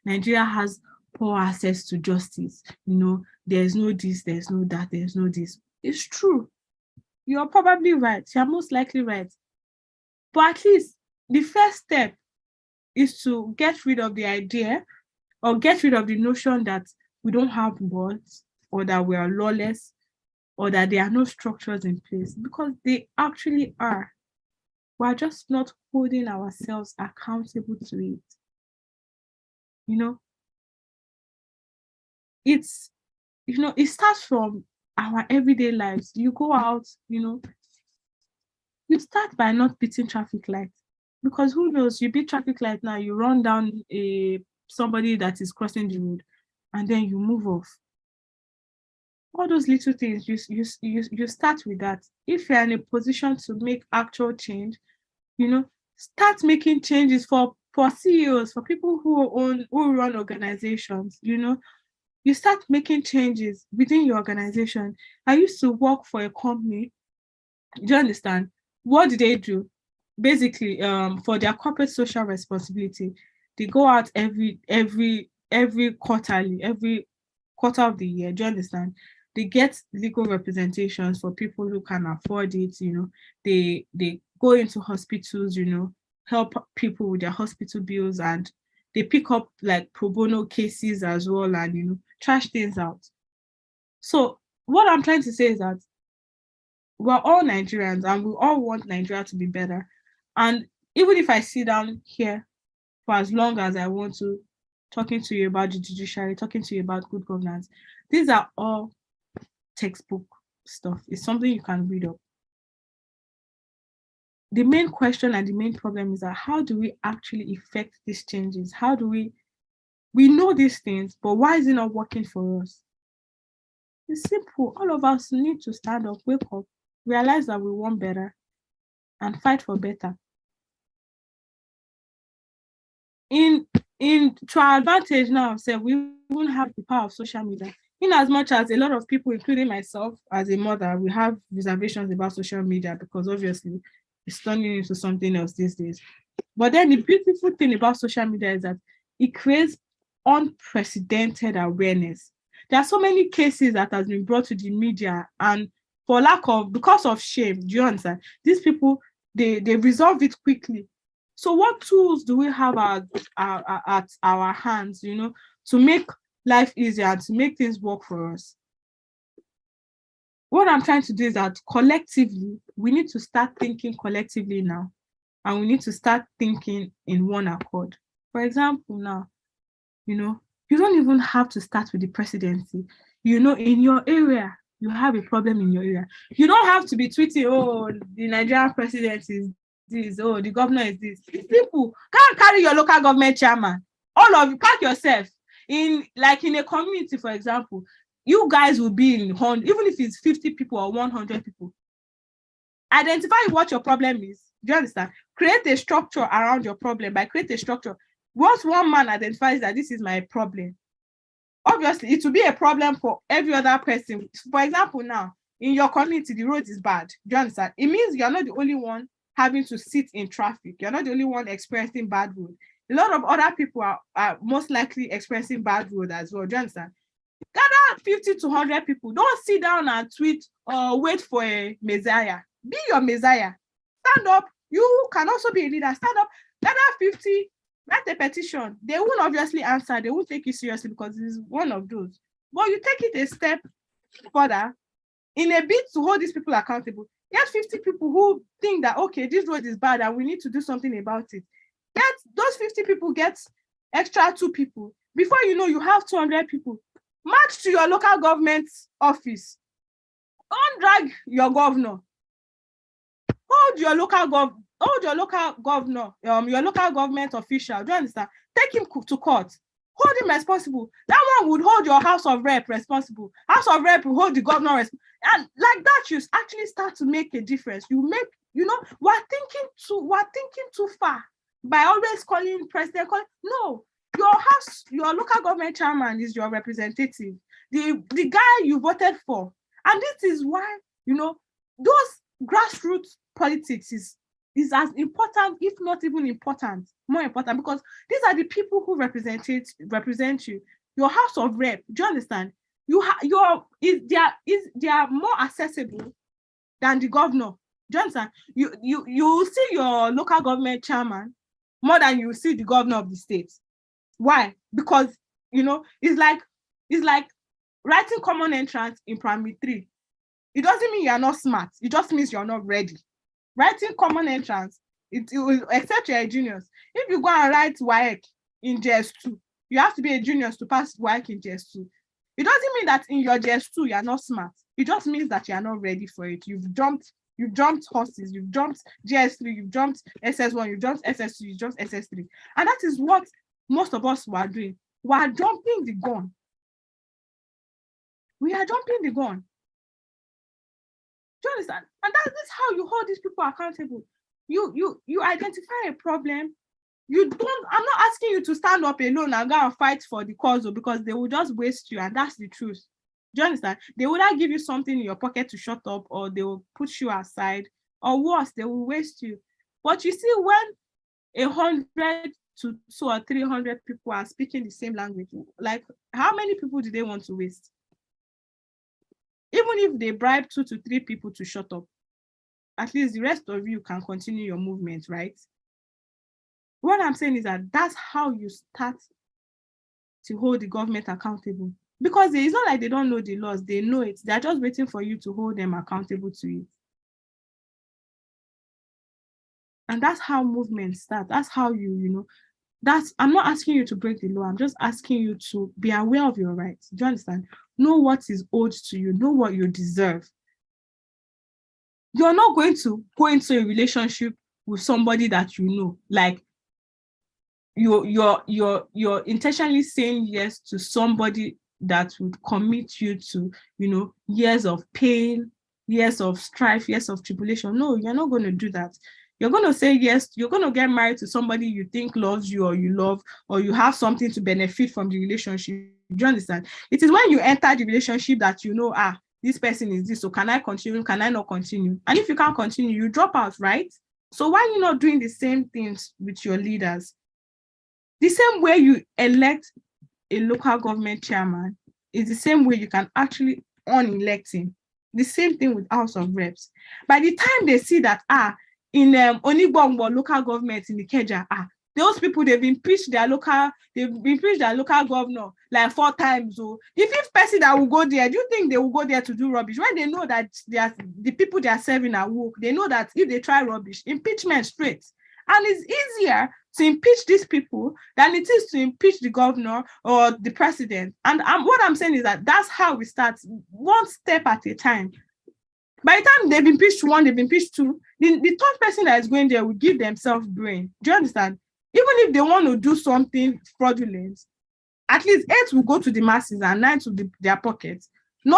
Nigeria has poor access to justice. There's no this, there's no that, there's no this. It's true. You're probably right. You're most likely right. But at least the first step is to get rid of the idea or get rid of the notion that we don't have laws, or that we are lawless, or that there are no structures in place, because they actually are. We're just not holding ourselves accountable to it. It starts from our everyday lives. You go out, you start by not beating traffic lights, because who knows, you beat traffic light now, you run down somebody that is crossing the road, and then you move off. All those little things, you start with that. If you're in a position to make actual change, start making changes for CEOs, for people who run organizations. You start making changes within your organization. I used to work for a company. Do you understand? What did they do? Basically, for their corporate social responsibility, they go out every quarterly, every quarter of the year. Do you understand? They get legal representations for people who can afford it. They go into hospitals, help people with their hospital bills, and they pick up like pro bono cases as well, and trash things out. So what I'm trying to say is that we're all Nigerians and we all want Nigeria to be better. And even if I sit down here for as long as I want to, talking to you about the judiciary, talking to you about good governance, these are all textbook stuff. It's something you can read up. The main question and the main problem is that how do we actually effect these changes? How do we know these things, but why is it not working for us? It's simple. All of us need to stand up, wake up, realize that we want better, and fight for better. To our advantage now, we won't have the power of social media. In as much as a lot of people, including myself as a mother, we have reservations about social media because obviously it's turning into something else these days. But then the beautiful thing about social media is that it creates unprecedented awareness. There are so many cases that has been brought to the media, and because of shame, do you understand? These people, they resolve it quickly. So what tools do we have at our hands, to make life easier and to make things work for us? What I'm trying to do is that collectively, we need to start thinking collectively now, and we need to start thinking in one accord. For example, now, you don't even have to start with the presidency. In your area, you have a problem in your area. You don't have to be tweeting, oh, the Nigerian president is this, oh, the governor is this. It's simple. Can't carry your local government chairman. All of you, pack yourself. In a community, for example, you guys will be in 100, even if it's 50 people or 100 people. Identify what your problem is. Do you understand? Create a structure around your problem. By create a structure, once one man identifies that this is my problem, obviously it will be a problem for every other person. For example, now in your community, the road is bad. Do you understand? It means you're not the only one having to sit in traffic. You're not the only one experiencing bad road. A lot of other people are most likely experiencing bad road as well. Do you understand? Gather 50 to 100 people. Don't sit down and tweet or wait for a messiah. Be your messiah. Stand up. You can also be a leader. Stand up. Gather 50. Write a petition. They won't obviously answer. They won't take you seriously because it's one of those. But you take it a step further in a bid to hold these people accountable. Get 50 people who think that, okay, this road is bad and we need to do something about it. Get those 50 people, get extra 2 people. Before you know, you have 200 people. March to your local government office. Don't drag your governor. Hold your local governor, your local government official. Do you understand? Take him to court. Hold him responsible. That one would hold your House of Rep responsible. House of Rep will hold the governor responsible. And like that, you actually start to make a difference. You make, we're thinking too far by always calling president. No, your local government chairman is your representative, the guy you voted for. And this is why, those grassroots politics is as important, if not even important, more important, because these are the people who represent you. Your House of Rep, do you understand? They are more accessible than the governor. Do you understand? You see your local government chairman more than you see the governor of the state. Why? Because it's like writing common entrance in primary 3. It doesn't mean you're not smart. It just means you're not ready. Writing common entrance, it will, except you're a genius. If you go and write WAEC in JS2, you have to be a genius to pass WAEC in JS2. It doesn't mean that in your JS2 you're not smart. It just means that you're not ready for it. You've jumped horses, you've jumped JS3, you've jumped SS1, you've jumped SS2, you've jumped SS3. And that is what most of us were doing. We are jumping the gun. We are jumping the gun. Do you understand? And that is how you hold these people accountable. You identify a problem. I'm not asking you to stand up alone and go and fight for the cause, because they will just waste you, and that's the truth. Do you understand? They will not give you something in your pocket to shut up, or they will put you aside, or worse, they will waste you. But you see, when 100 to 200 or 300 people are speaking the same language, like, how many people do they want to waste? Even if they bribe 2 to 3 people to shut up, at least the rest of you can continue your movement, right? What I'm saying is that that's how you start to hold the government accountable. Because it's not like they don't know the laws, they know it. They're just waiting for you to hold them accountable to it. And that's how movements start. That's how I'm not asking you to break the law. I'm just asking you to be aware of your rights. Do you understand? Know what is owed to you. Know what you deserve. You're not going to go into a relationship with somebody that you know. Like, you're intentionally saying yes to somebody that would commit you to, years of pain, years of strife, years of tribulation. No, you're not going to do that. You're going to say yes. You're going to get married to somebody you think loves you, or you love, or you have something to benefit from the relationship. Do you understand? It is when you enter the relationship that this person is this, so can I continue? Can I not continue? And if you can't continue, you drop out, right? So why are you not doing the same things with your leaders? The same way you elect a local government chairman is the same way you can actually unelect him. The same thing with House of Reps. By the time they see that, in Onibongbo local government in Ikeja, those people, they've impeached their local governor like 4 times. So the 5th person that will go there, do you think they will go there to do rubbish? When they know that the people they are serving are woke, they know that if they try rubbish, impeachment straight. And it's easier to impeach these people than it is to impeach the governor or the president. And what I'm saying is that that's how we start, one step at a time. By the time they've impeached 1, they've impeached 2, the 3rd person that is going there will give themselves brain. Do you understand? Even if they want to do something fraudulent, at least 8 will go to the masses and 9 to their pockets. 8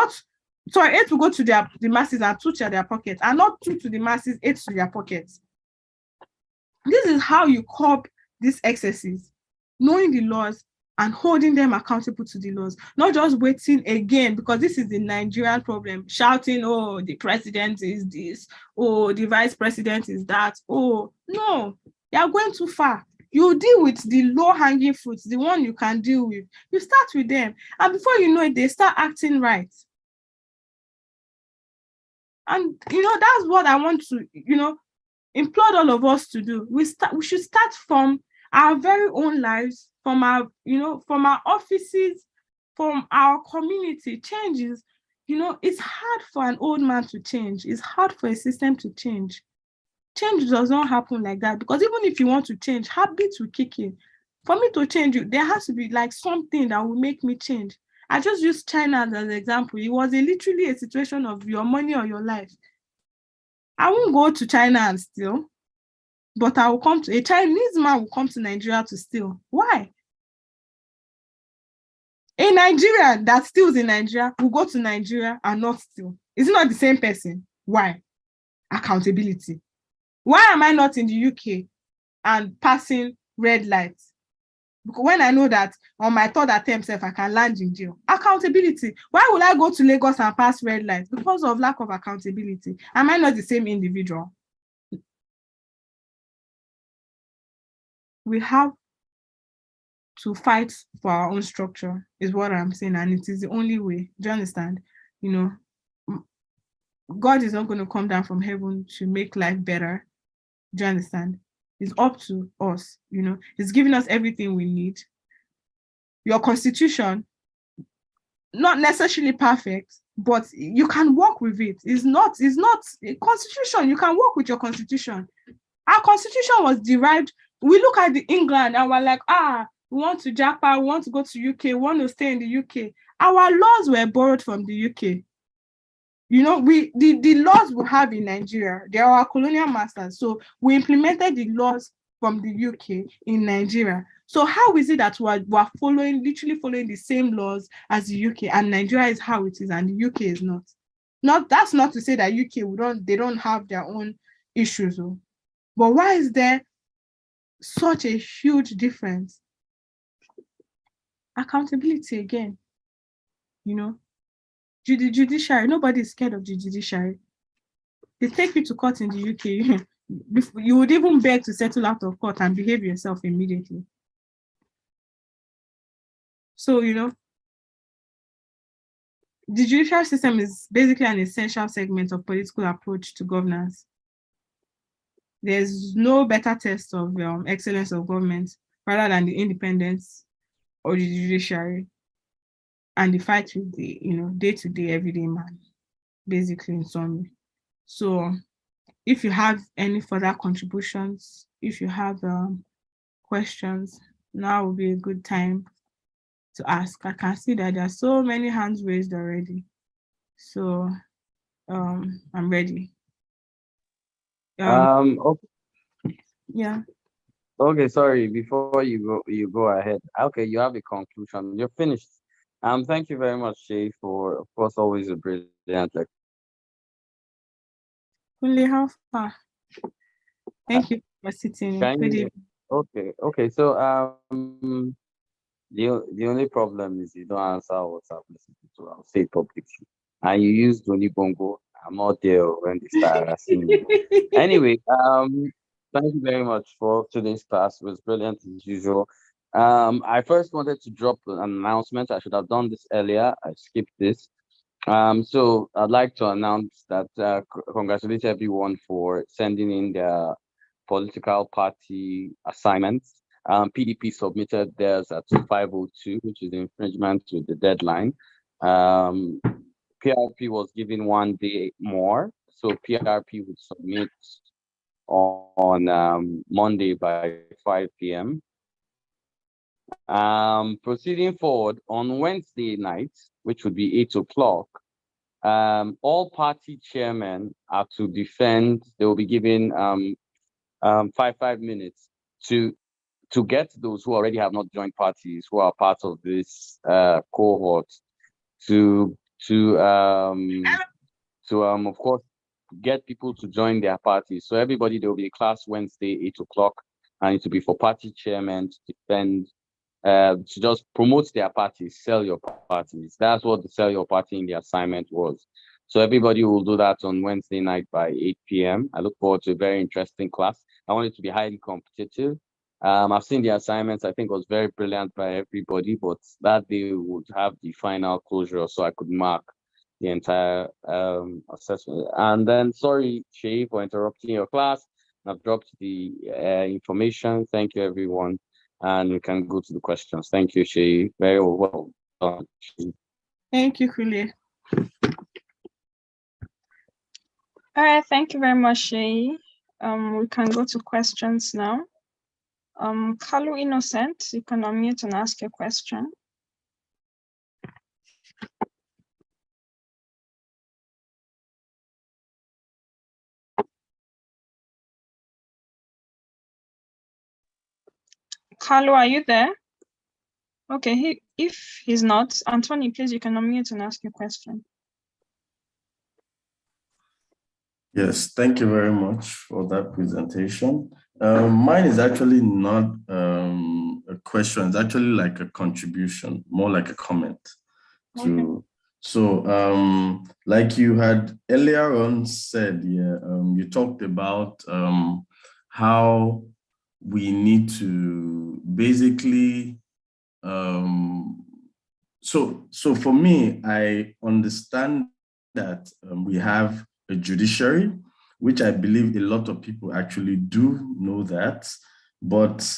will go to the masses and 2 to their pockets, and not 2 to the masses, 8 to their pockets. This is how you curb these excesses, knowing the laws and holding them accountable to the laws, not just waiting again, because this is the Nigerian problem, shouting, oh, the president is this, oh, the vice president is that. Oh, no, you are going too far. You deal with the low-hanging fruits, the one you can deal with. You start with them. And before you know it, they start acting right. And, that's what I want to, implore all of us to do. We should start from our very own lives, from our, from our offices, from our community. Changes, it's hard for an old man to change. It's hard for a system to change. Change does not happen like that, because even if you want to change, habits will kick in. For me to change, there has to be like something that will make me change. I just use China as an example. It was literally a situation of your money or your life. I won't go to China and steal, but a Chinese man will come to Nigeria to steal. Why? A Nigerian that steals in Nigeria will go to Nigeria and not steal. Is it not the same person? Why? Accountability. Why am I not in the UK and passing red lights? Because when I know that on my third attempt, I can land in jail. Accountability. Why would I go to Lagos and pass red lights? Because of lack of accountability. Am I not the same individual? We have to fight for our own structure, is what I'm saying, and it is the only way. Do you understand? God is not going to come down from heaven to make life better. Do you understand? It's up to us, He's giving us everything we need. Your constitution, not necessarily perfect, but you can work with it. It's not a constitution. You can work with your constitution. Our constitution was derived. We look at the England and we're like, we want to Japan, we want to go to UK, we want to stay in the UK. Our laws were borrowed from the UK. The laws we have in Nigeria, they are our colonial masters. So we implemented the laws from the UK in Nigeria. So how is it that we're literally following the same laws as the UK, and Nigeria is how it is and the UK is not? That's not to say that UK they don't have their own issues. But why is there such a huge difference? Accountability again, The judiciary, nobody is scared of the judiciary. They take you to court in the UK. You would even beg to settle out of court and behave yourself immediately. So, the judicial system is basically an essential segment of political approach to governance. There's no better test of excellence of government rather than the independence of the judiciary and the fight with the day-to-day, everyday man, basically, in summary. So if you have any further contributions, if you have questions, now will be a good time to ask. I can see that there are so many hands raised already. So I'm ready. Okay. Yeah. Okay, sorry, before you go ahead. Okay, you have a conclusion. You're finished. Thank you very much, Shay, for, of course, always a brilliant lecture. Only how far? Thank you for sitting. Good evening. Okay. So the only problem is you don't answer WhatsApp messages, so I'll say it publicly. And you use Doni Bongo. I'm not there when they start harassing me. Anyway, thank you very much for today's class. It was brilliant as usual. I first wanted to drop an announcement. I should have done this earlier. I skipped this. So I'd like to announce that congratulate everyone for sending in their political party assignments. PDP submitted theirs at 5:02, which is infringement to the deadline. PRP was given 1 day more, so PRP would submit on Monday by 5 p.m. Proceeding forward, on Wednesday night, which would be 8 o'clock, all party chairmen are to defend. They will be given 5 minutes to get those who already have not joined parties, who are part of this cohort, to of course get people to join their parties. So everybody, there will be a class Wednesday 8 o'clock, and it will be for party chairmen to defend. To just promote their parties, sell your parties. That's what the sell your party in the assignment was. So everybody will do that on Wednesday night by 8 p.m. I look forward to a very interesting class. I want it to be highly competitive. I've seen the assignments. I think it was very brilliant by everybody, but that day we would have the final closure so I could mark the entire assessment. And then, sorry, Shay, for interrupting your class. I've dropped the information. Thank you, everyone. And we can go to the questions. Thank you, Shay. Very well done, Shay. Thank you, Kule. All right, thank you very much, Shay. We can go to questions now. Kalu Innocent, you can unmute and ask your question. Kalu, are you there? Okay, if he's not, Anthony, please, you can unmute and ask your question. Yes, thank you very much for that presentation. Mine is actually not a question, it's actually like a contribution, more like a comment. To, so like you had earlier on said, you talked about how we need to basically, so for me, I understand that we have a judiciary, which I believe a lot of people actually do know that, but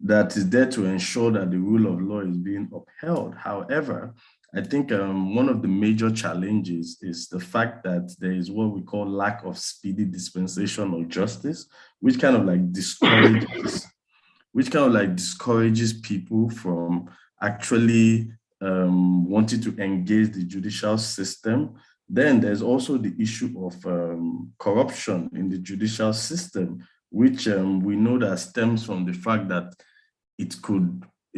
that is there to ensure that the rule of law is being upheld. However, I think one of the major challenges is the fact that there is what we call lack of speedy dispensation of justice, which kind of like discourages people from actually wanting to engage the judicial system. Then there's also the issue of corruption in the judicial system, which we know that stems from the fact that it's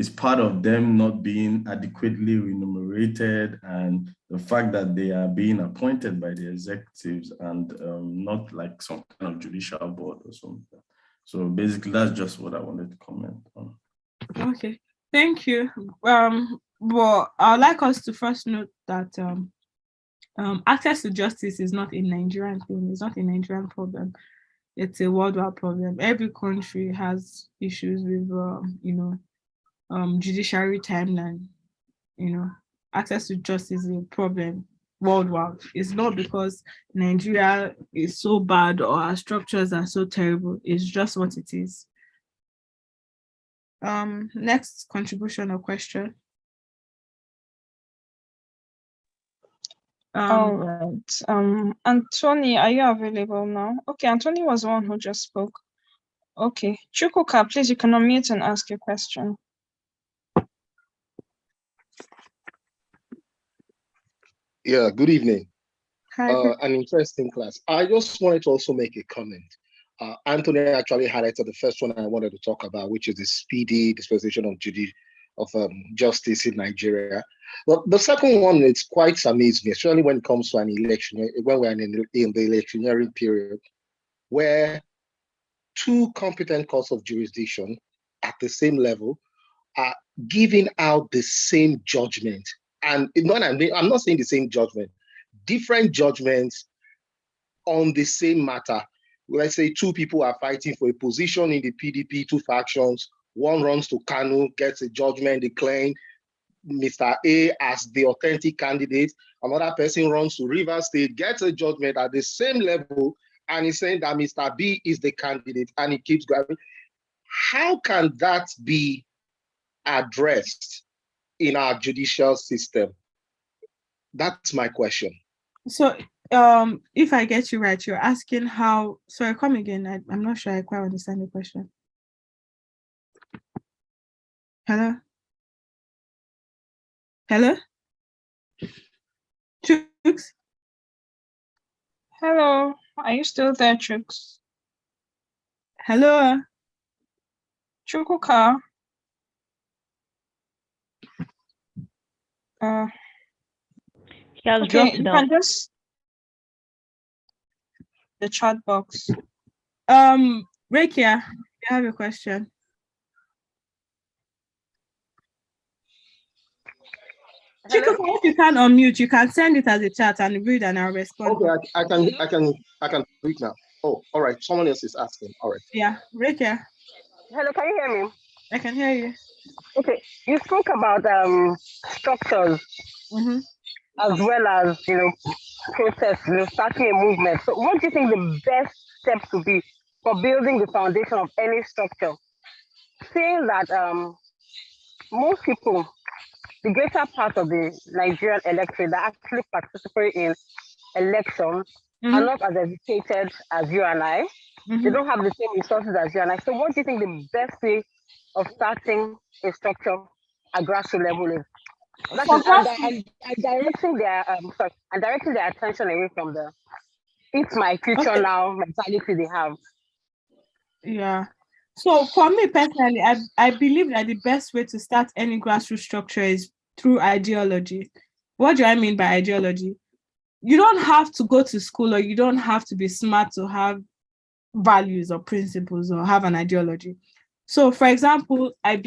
part of them not being adequately remunerated and the fact that they are being appointed by the executives and not like some kind of judicial board or something. So basically, that's just what I wanted to comment on. Okay, thank you. Well, I'd like us to first note that access to justice is not a Nigerian thing. It's not a Nigerian problem. It's a worldwide problem. Every country has issues with, judiciary timeline. Access to justice is a problem worldwide. It's not because Nigeria is so bad or our structures are so terrible. It's just what it is. Next contribution or question. All right. Anthony, are you available now? Okay, Anthony was the one who just spoke. Okay, Chukwuka, please, you can unmute and ask your question. Yeah, good evening. Hi. An interesting class. I just wanted to also make a comment. Anthony actually highlighted the first one I wanted to talk about, which is the speedy dispensation of justice in Nigeria. But the second one, it's quite amazing, especially when it comes to an election, when we're in the electioneering period, where two competent courts of jurisdiction at the same level are giving out the same judgment. And I'm not saying the same judgment, different judgments on the same matter. Let's say two people are fighting for a position in the PDP, two factions. One runs to Kano, gets a judgment declaring Mr. A as the authentic candidate. Another person runs to Rivers State, gets a judgment at the same level, and is saying that Mr. B is the candidate, and it keeps going. How can that be addressed in our judicial system? That's my question. So, if I get you right, you're asking how. Sorry, come again. I'm not sure I quite understand the question. Hello? Hello? Chooks? Hello, are you still there, Chooks? Hello? Chukwuka? He has Okay, dropped you down. can just the chat box. Rekia, you have a question. Chico, if you can't unmute, you can send it as a chat and read and I'll respond. Okay, I can read now. Oh, all right. Someone else is asking. All right. Yeah, Rekia. Hello, can you hear me? I can hear you. Okay, you spoke about structures as well as process, starting a movement. So, what do you think the best steps to be for building the foundation of any structure? Saying that most people, the greater part of the Nigerian electorate that actually participate in elections are not as educated as you and I. They don't have the same resources as you and I. So what do you think the best way of starting a structure at grassroots level is? That is, and directing their attention away from the "it's my future now" mentality they have. Yeah. So for me personally, I believe that the best way to start any grassroots structure is through ideology. What do I mean by ideology? You don't have to go to school, or you don't have to be smart to have values or principles or have an ideology. So for example, let's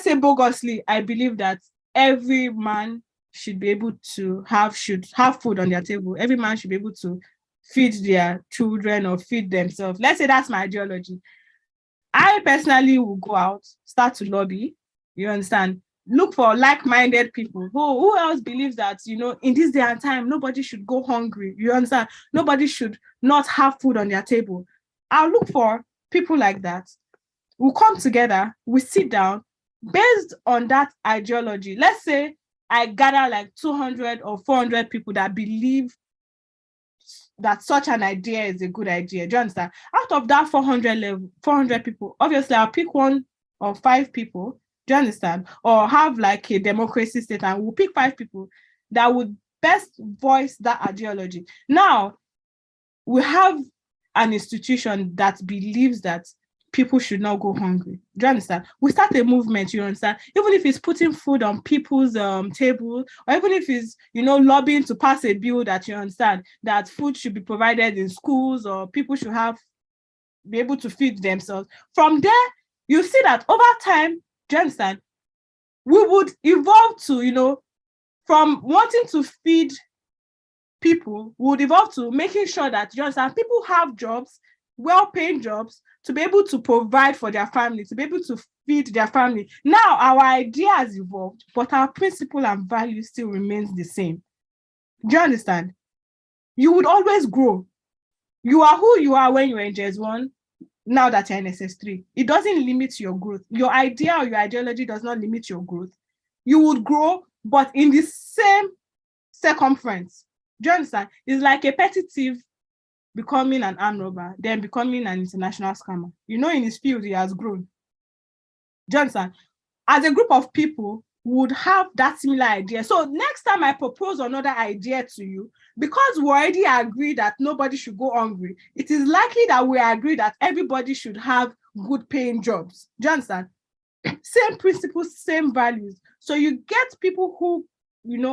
say bogusly, I believe that every man should be able to have food on their table. Every man should be able to feed their children or feed themselves. Let's say that's my ideology. I personally will go out, start to lobby, you understand? Look for like-minded people. Who else believes that, in this day and time, nobody should go hungry, you understand? Nobody should not have food on their table. I'll look for people like that. We'll come together, we sit down, based on that ideology. Let's say I gather like 200 or 400 people that believe that such an idea is a good idea. Do you understand? Out of that 400 people, obviously I'll pick 1 or 5 people. Do you understand? Or have like a democracy state, and we'll pick 5 people that would best voice that ideology. Now, we have an institution that believes that people should not go hungry. Do you understand? We start a movement, you understand? Even if it's putting food on people's table, or even if it's, lobbying to pass a bill that, you understand, that food should be provided in schools, or people should be able to feed themselves. From there, you see that over time, do you understand, we would evolve to, from wanting to feed people, we would evolve to making sure that, you understand, people have jobs, well-paying jobs, to be able to provide for their family, to be able to feed their family. Now, our idea has evolved, but our principle and value still remains the same. Do you understand? You would always grow. You are who you are when you're in JS1, now that you're in SS3. It doesn't limit your growth. Your idea or your ideology does not limit your growth. You would grow, but in the same circumference. Do you understand? It's like a petty thief becoming an armed robber, then becoming an international scammer. In his field, he has grown. Do you understand? As a group of people would have that similar idea. So next time I propose another idea to you, because we already agree that nobody should go hungry, it is likely that we agree that everybody should have good paying jobs. Do you understand? Same principles, same values. So you get people who,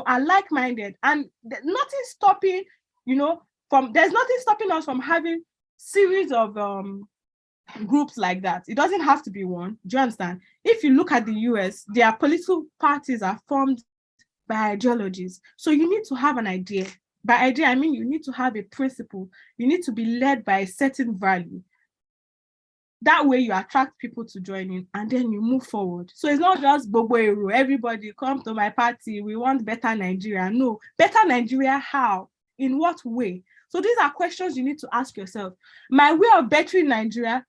are like-minded, and there's nothing stopping us from having series of groups like that. It doesn't have to be one. Do you understand? If you look at the US, their political parties are formed by ideologies. So you need to have an idea. By idea, I mean you need to have a principle. You need to be led by a certain value. That way you attract people to join in, and then you move forward. So it's not just Bobo, everybody come to my party, we want better Nigeria. No, better Nigeria how? In what way? So these are questions you need to ask yourself. My way of bettering Nigeria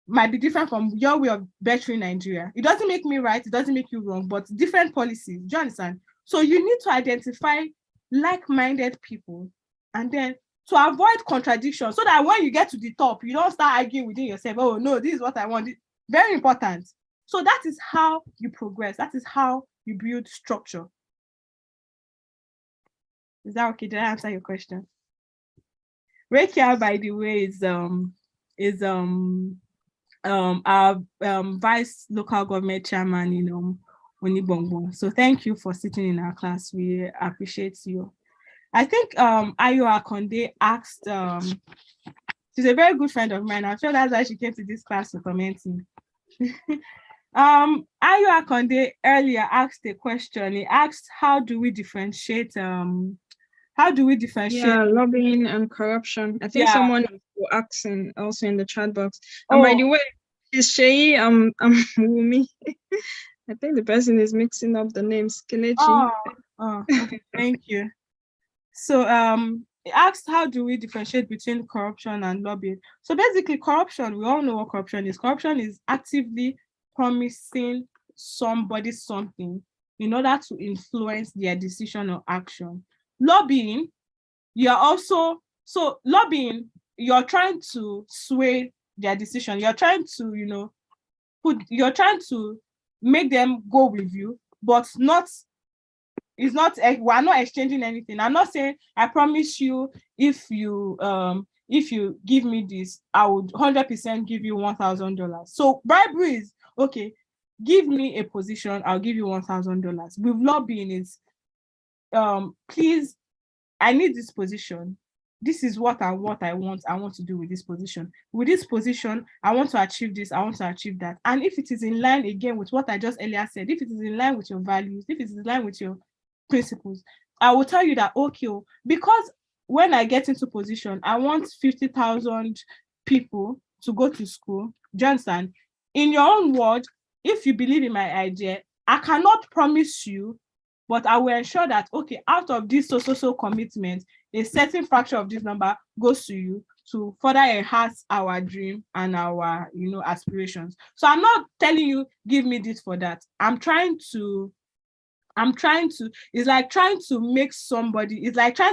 might be different from your way of bettering Nigeria. It doesn't make me right, it doesn't make you wrong, but different policies. Do you understand? So you need to identify like-minded people, and then to avoid contradiction, so that when you get to the top, you don't start arguing within yourself. Oh no, this is what I want. Very important. So that is how you progress. That is how you build structure. Is that okay? Did I answer your question? Rakia, by the way, is our vice local government chairman, Onibongbon. So thank you for sitting in our class. We appreciate you. I think Ayo Akonde asked, she's a very good friend of mine. I'm sure that's why she came to this class to comment. Ayo Akonde earlier asked a question. He asked, how do we differentiate How do we differentiate? Yeah, lobbying and corruption. I think someone was asking also in the chat box. And by the way, is Sheyi Wumi? I think the person is mixing up the names. Kelechi. Okay, thank you. So it asked, how do we differentiate between corruption and lobbying? So basically, corruption, we all know what corruption is. Corruption is actively promising somebody something in order to influence their decision or action. Lobbying, lobbying, you're trying to sway their decision. You're trying to, you're trying to make them go with you, but we're not exchanging anything. I'm not saying, I promise you, if you give me this, I would 100% give you $1,000. So bribery is, okay, give me a position, I'll give you $1,000. With lobbying is, please, I need this position. This is what I want to do with this position. With this position, I want to achieve this, I want to achieve that. And if it is in line, again, with what I just earlier said, if it is in line with your values, if it is in line with your principles, I will tell you that, okay, because when I get into position, I want 50,000 people to go to school. Do you understand? In your own word, if you believe in my idea, I cannot promise you, but I will ensure that, okay, out of this social commitment, a certain fraction of this number goes to you to further enhance our dream and our, aspirations. So I'm not telling you, give me this for that. It's like trying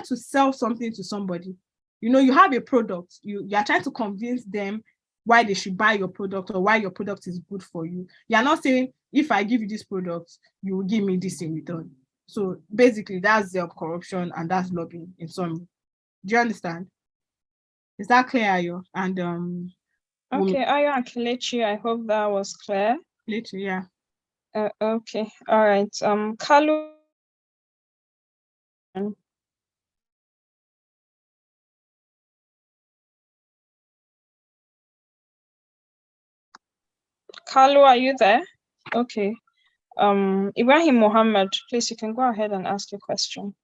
to sell something to somebody. You have a product, you are trying to convince them why they should buy your product or why your product is good for you. You're not saying, if I give you this product, you will give me this in return. So basically, that's the corruption and that's lobbying in some. Do you understand? Is that clear, Ayo? And okay, Ayo and Kelechi, I hope that was clear. Kelechi, yeah. Okay, all right. Kalu. Kalu, are you there? Okay. Ibrahim Mohammed, please, you can go ahead and ask your question.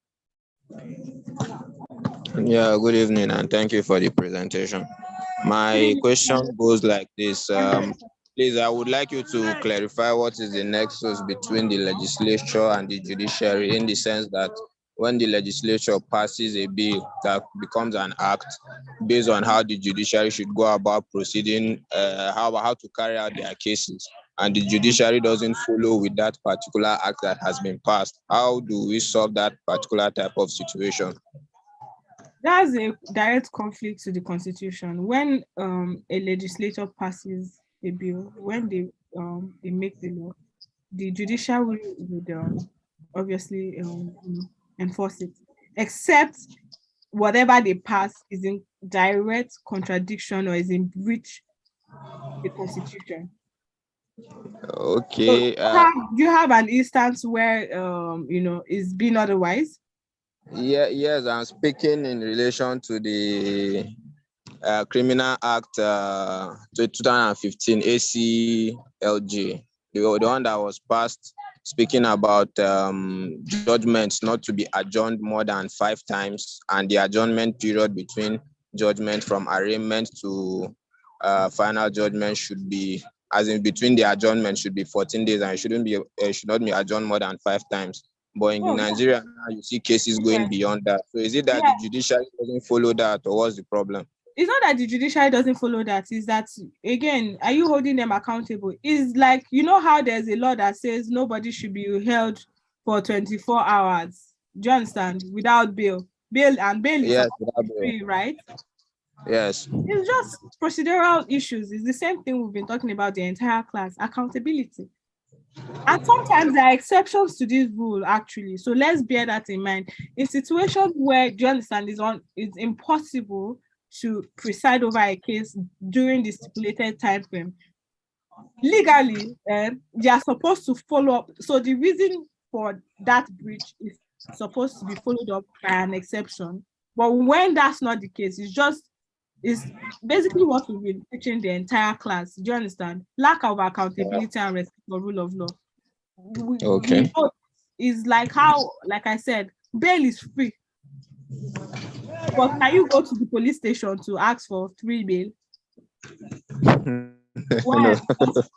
Yeah, good evening, and thank you for the presentation. My question goes like this. Please, I would like you to clarify what is the nexus between the legislature and the judiciary, in the sense that when the legislature passes a bill that becomes an act based on how the judiciary should go about proceeding, how to carry out their cases, and the judiciary doesn't follow with that particular act that has been passed, how do we solve that particular type of situation? That's a direct conflict to the Constitution. When a legislator passes a bill, when they make the law, the judiciary would obviously enforce it, except whatever they pass is in direct contradiction or is in breach of the Constitution. Okay. So do you have an instance where is being otherwise? Yeah, yes, I'm speaking in relation to the Criminal Act 2015 ACLG, the one that was passed, speaking about judgments not to be adjourned more than 5 times, and the adjournment period between judgment from arraignment to final judgment should be, as in between the adjournment should be 14 days, and it should not be adjourned more than 5 times. But in Nigeria now, you see cases going beyond that. So is it that the judiciary doesn't follow that, or what's the problem? It's not that the judiciary doesn't follow that. It's that, again, are you holding them accountable? It's like, how there's a law that says nobody should be held for 24 hours. Do you understand? Without bail. Bail is free, right? Yes. It's just procedural issues. It's the same thing we've been talking about the entire class, accountability. And sometimes there are exceptions to this rule, actually. So let's bear that in mind. In situations where, do you understand, it's impossible to preside over a case during the stipulated time frame, legally, they are supposed to follow up. So the reason for that breach is supposed to be followed up by an exception. But when that's not the case, it's basically what we've been teaching the entire class. Do you understand? Lack of accountability and respect for rule of law. Okay. Is like how, like I said, bail is free. But can you go to the police station to ask for 3 bail? Why?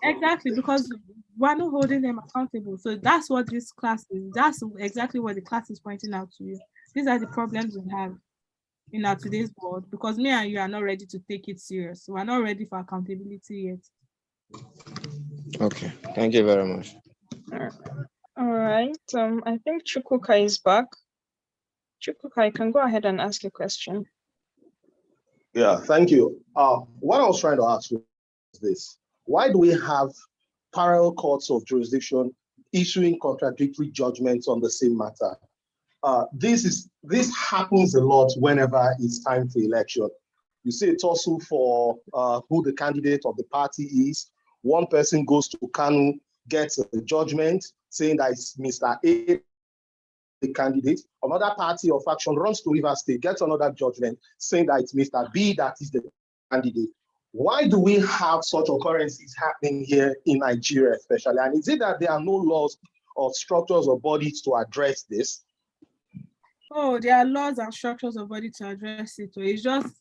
Exactly, because we're not holding them accountable. So that's what this class is. That's exactly what the class is pointing out to you. These are the problems we have in our today's world, because me and you are not ready to take it serious. We're not ready for accountability yet. Okay, thank you very much. All right. I think Chukwuka is back. Chukwuka, you can go ahead and ask a question. Yeah, thank you. What I was trying to ask was this: why do we have parallel courts of jurisdiction issuing contradictory judgments on the same matter? This happens a lot whenever it's time for election. You see a tussle for who the candidate of the party is. One person goes to Kanu, gets a judgment saying that it's Mr. A, the candidate. Another party or faction runs to Rivers State, gets another judgment saying that it's Mr. B that is the candidate. Why do we have such occurrences happening here in Nigeria especially? And is it that there are no laws or structures or bodies to address this? Oh, there are laws and structures of body to address it. So it's just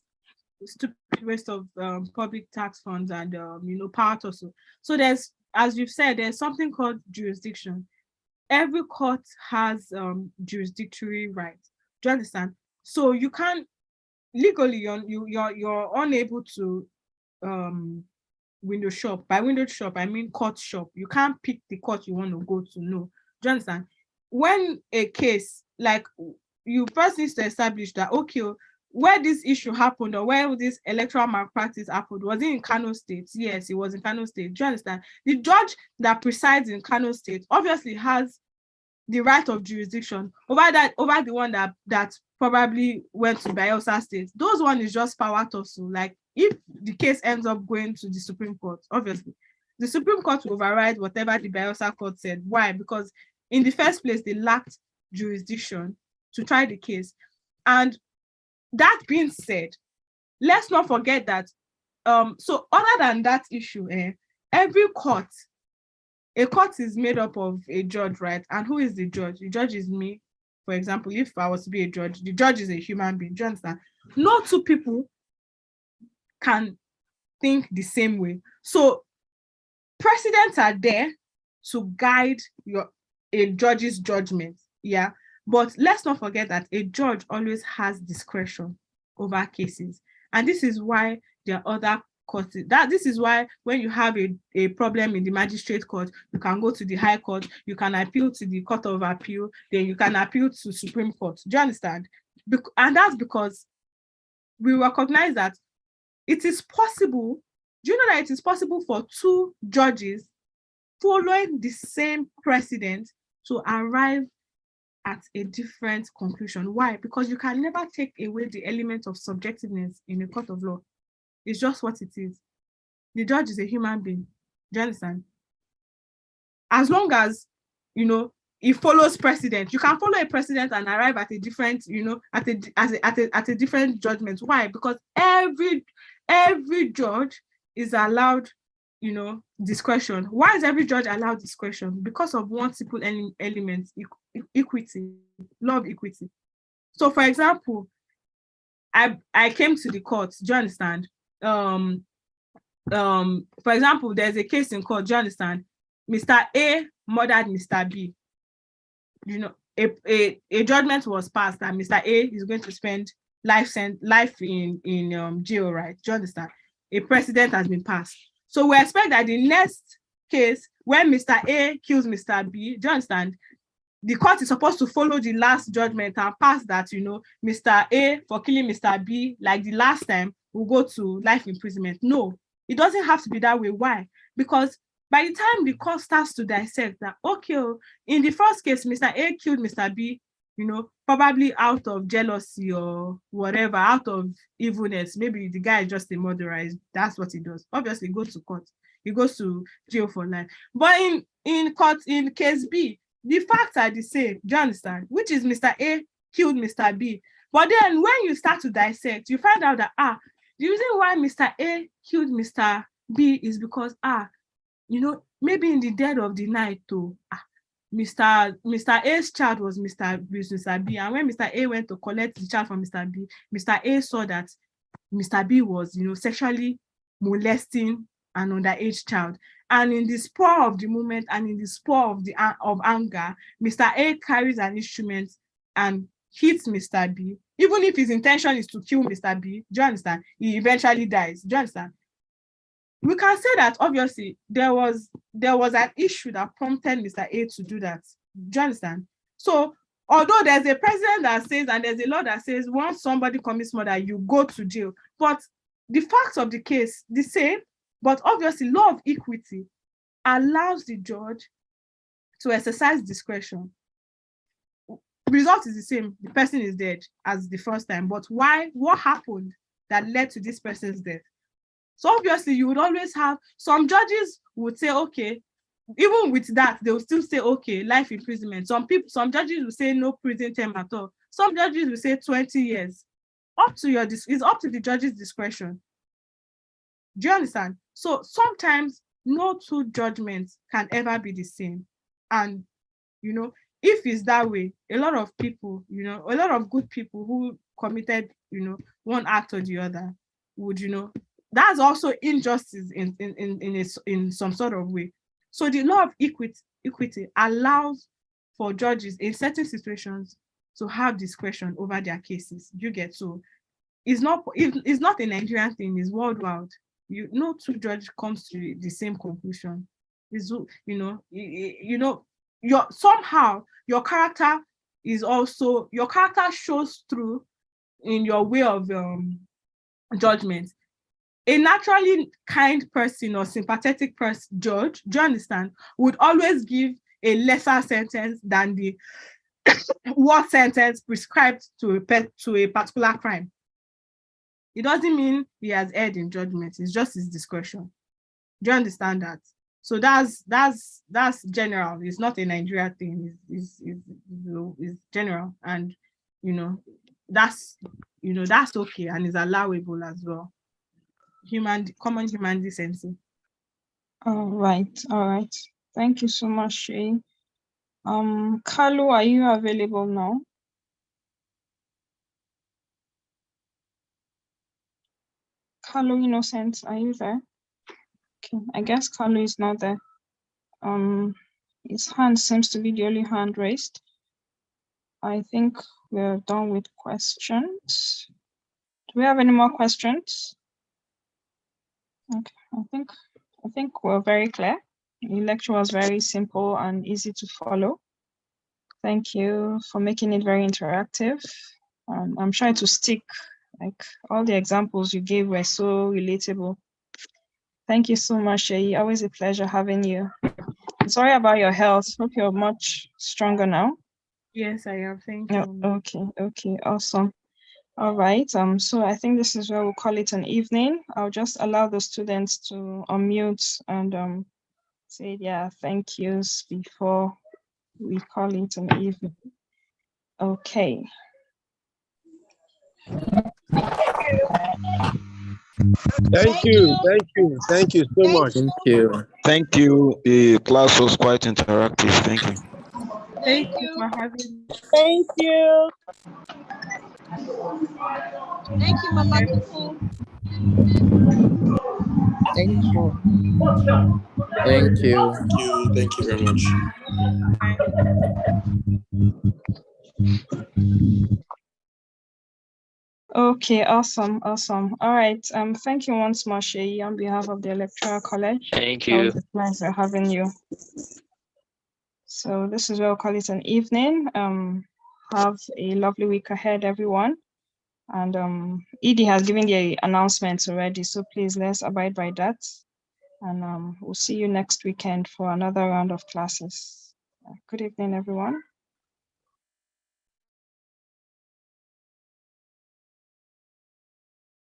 stupid waste of public tax funds and power tussle. So there's, as you've said, there's something called jurisdiction. Every court has jurisdictory rights. Do you understand? So you can't legally you're unable to window shop. By window shop, I mean court shop. You can't pick the court you want to go to. No. Do you understand? When a case, like, you first need to establish that, okay, where this issue happened or where this electoral malpractice happened, was it in Kano State? Yes, it was in Kano State. Do you understand? The judge that presides in Kano State obviously has the right of jurisdiction over the one that probably went to Bayelsa State. Those one is just power tussle. Like, if the case ends up going to the Supreme Court, obviously, the Supreme Court will override whatever the Bayelsa Court said. Why? Because in the first place, they lacked jurisdiction to try the case. And that being said, let's not forget that, so other than that issue, every court, a court is made up of a judge, right? And who is the judge? The judge is me. For example, if I was to be a judge, the judge is a human being. Do you understand? No two people can think the same way. So precedents are there to guide a judge's judgment. Yeah. But let's not forget that a judge always has discretion over cases. And this is why there are other courts. This is why when you have a problem in the magistrate court, you can go to the high court, you can appeal to the Court of Appeal, then you can appeal to Supreme Court. Do you understand? And that's because we recognize that it is possible. Do you know that it is possible for two judges following the same precedent to arrive at a different conclusion? Why? Because you can never take away the element of subjectiveness in a court of law. It's just what it is. The judge is a human being. Do you understand? As long as, it follows precedent, you can follow a precedent and arrive at a different, at a different judgment. Why? Because every judge is allowed, discretion. Why is every judge allowed discretion? Because of one simple element, equity, law of equity. So, for example, I came to the court. Do you understand? For example, there's a case in court. Do you understand? Mr. A murdered Mr. B. A judgment was passed that Mr. A is going to spend life in jail, right? Do you understand? A precedent has been passed. So we expect that the next case, when Mr. A kills Mr. B, do you understand? The court is supposed to follow the last judgment and pass that, Mr. A for killing Mr. B, like the last time, will go to life imprisonment. No, it doesn't have to be that way. Why? Because by the time the court starts to dissect that, okay, in the first case, Mr. A killed Mr. B, probably out of jealousy or whatever, out of evilness. Maybe the guy is just a murderer. That's what he does. Obviously, he goes to court. He goes to jail for life. But in court, in case B, the facts are the same. Do you understand? Which is Mr. A killed Mr. B. But then when you start to dissect, you find out that, the reason why Mr. A killed Mr. B is because, maybe in the dead of the night, Mr. A's child was Mr. B, and when Mr. A went to collect the child from Mr. B, Mr. A saw that Mr. B was, sexually molesting an underage child. And in the spur of the moment and in the spur of anger, Mr. A carries an instrument and hits Mr. B. Even if his intention is to kill Mr. B, do you understand? He eventually dies. Do you understand? We can say that obviously there was an issue that prompted Mr. A to do that. Do you understand? So although there's a president that says, and there's a law that says, once somebody commits murder, you go to jail. But the facts of the case, the same, but obviously law of equity allows the judge to exercise discretion. Result is the same. The person is dead as the first time. But why? What happened that led to this person's death? So obviously you would always have, some judges would say, okay, even with that, they will still say, okay, life imprisonment. Some judges will say no prison term at all. Some judges will say 20 years. It's up to the judge's discretion. Do you understand? So sometimes no two judgments can ever be the same. And, if it's that way, a lot of people, a lot of good people who committed, one act or the other would, that's also injustice in some sort of way. So the law of equity allows for judges in certain situations to have discretion over their cases. You get, so it's not a Nigerian thing, it's worldwide. No two judge comes to the same conclusion. It's, somehow your character shows through in your way of judgment. A naturally kind person or sympathetic judge, do you understand, would always give a lesser sentence than the worst sentence prescribed to a particular crime. It doesn't mean he has erred in judgment. It's just his discretion. Do you understand that? So that's general. It's not a Nigeria thing. It's general, and that's okay and is allowable as well. Common human decency. All right. Thank you so much, Shay. Kalu, are you available now? Kalu Innocent, are you there? Okay, I guess Kalu is not there. His hand seems to be the only hand raised. I think we're done with questions. Do we have any more questions? Okay, I think we're very clear. The lecture was very simple and easy to follow. Thank you for making it very interactive. I'm trying to stick, like all the examples you gave were so relatable. Thank you so much, Shay. Always a pleasure having you. I'm sorry about your health. Hope you're much stronger now. Yes, I am. Thank you. Okay, awesome. All right, so I think this is where we'll call it an evening. I'll just allow the students to unmute and say their thank yous before we call it an evening. Okay. Thank you so much. Thank you. The class was quite interactive. Thank you. Thank you for having me. Thank you. Thank you, Mama. Thank you. Thank you. Thank you very much. Okay, awesome. All right. Thank you once more, Shay, on behalf of the Electoral College. Thank you. It was a pleasure having you. So this is where we'll call it an evening. Have a lovely week ahead, everyone. And Edie has given the announcements already, so please let's abide by that. And we'll see you next weekend for another round of classes. Good evening, everyone.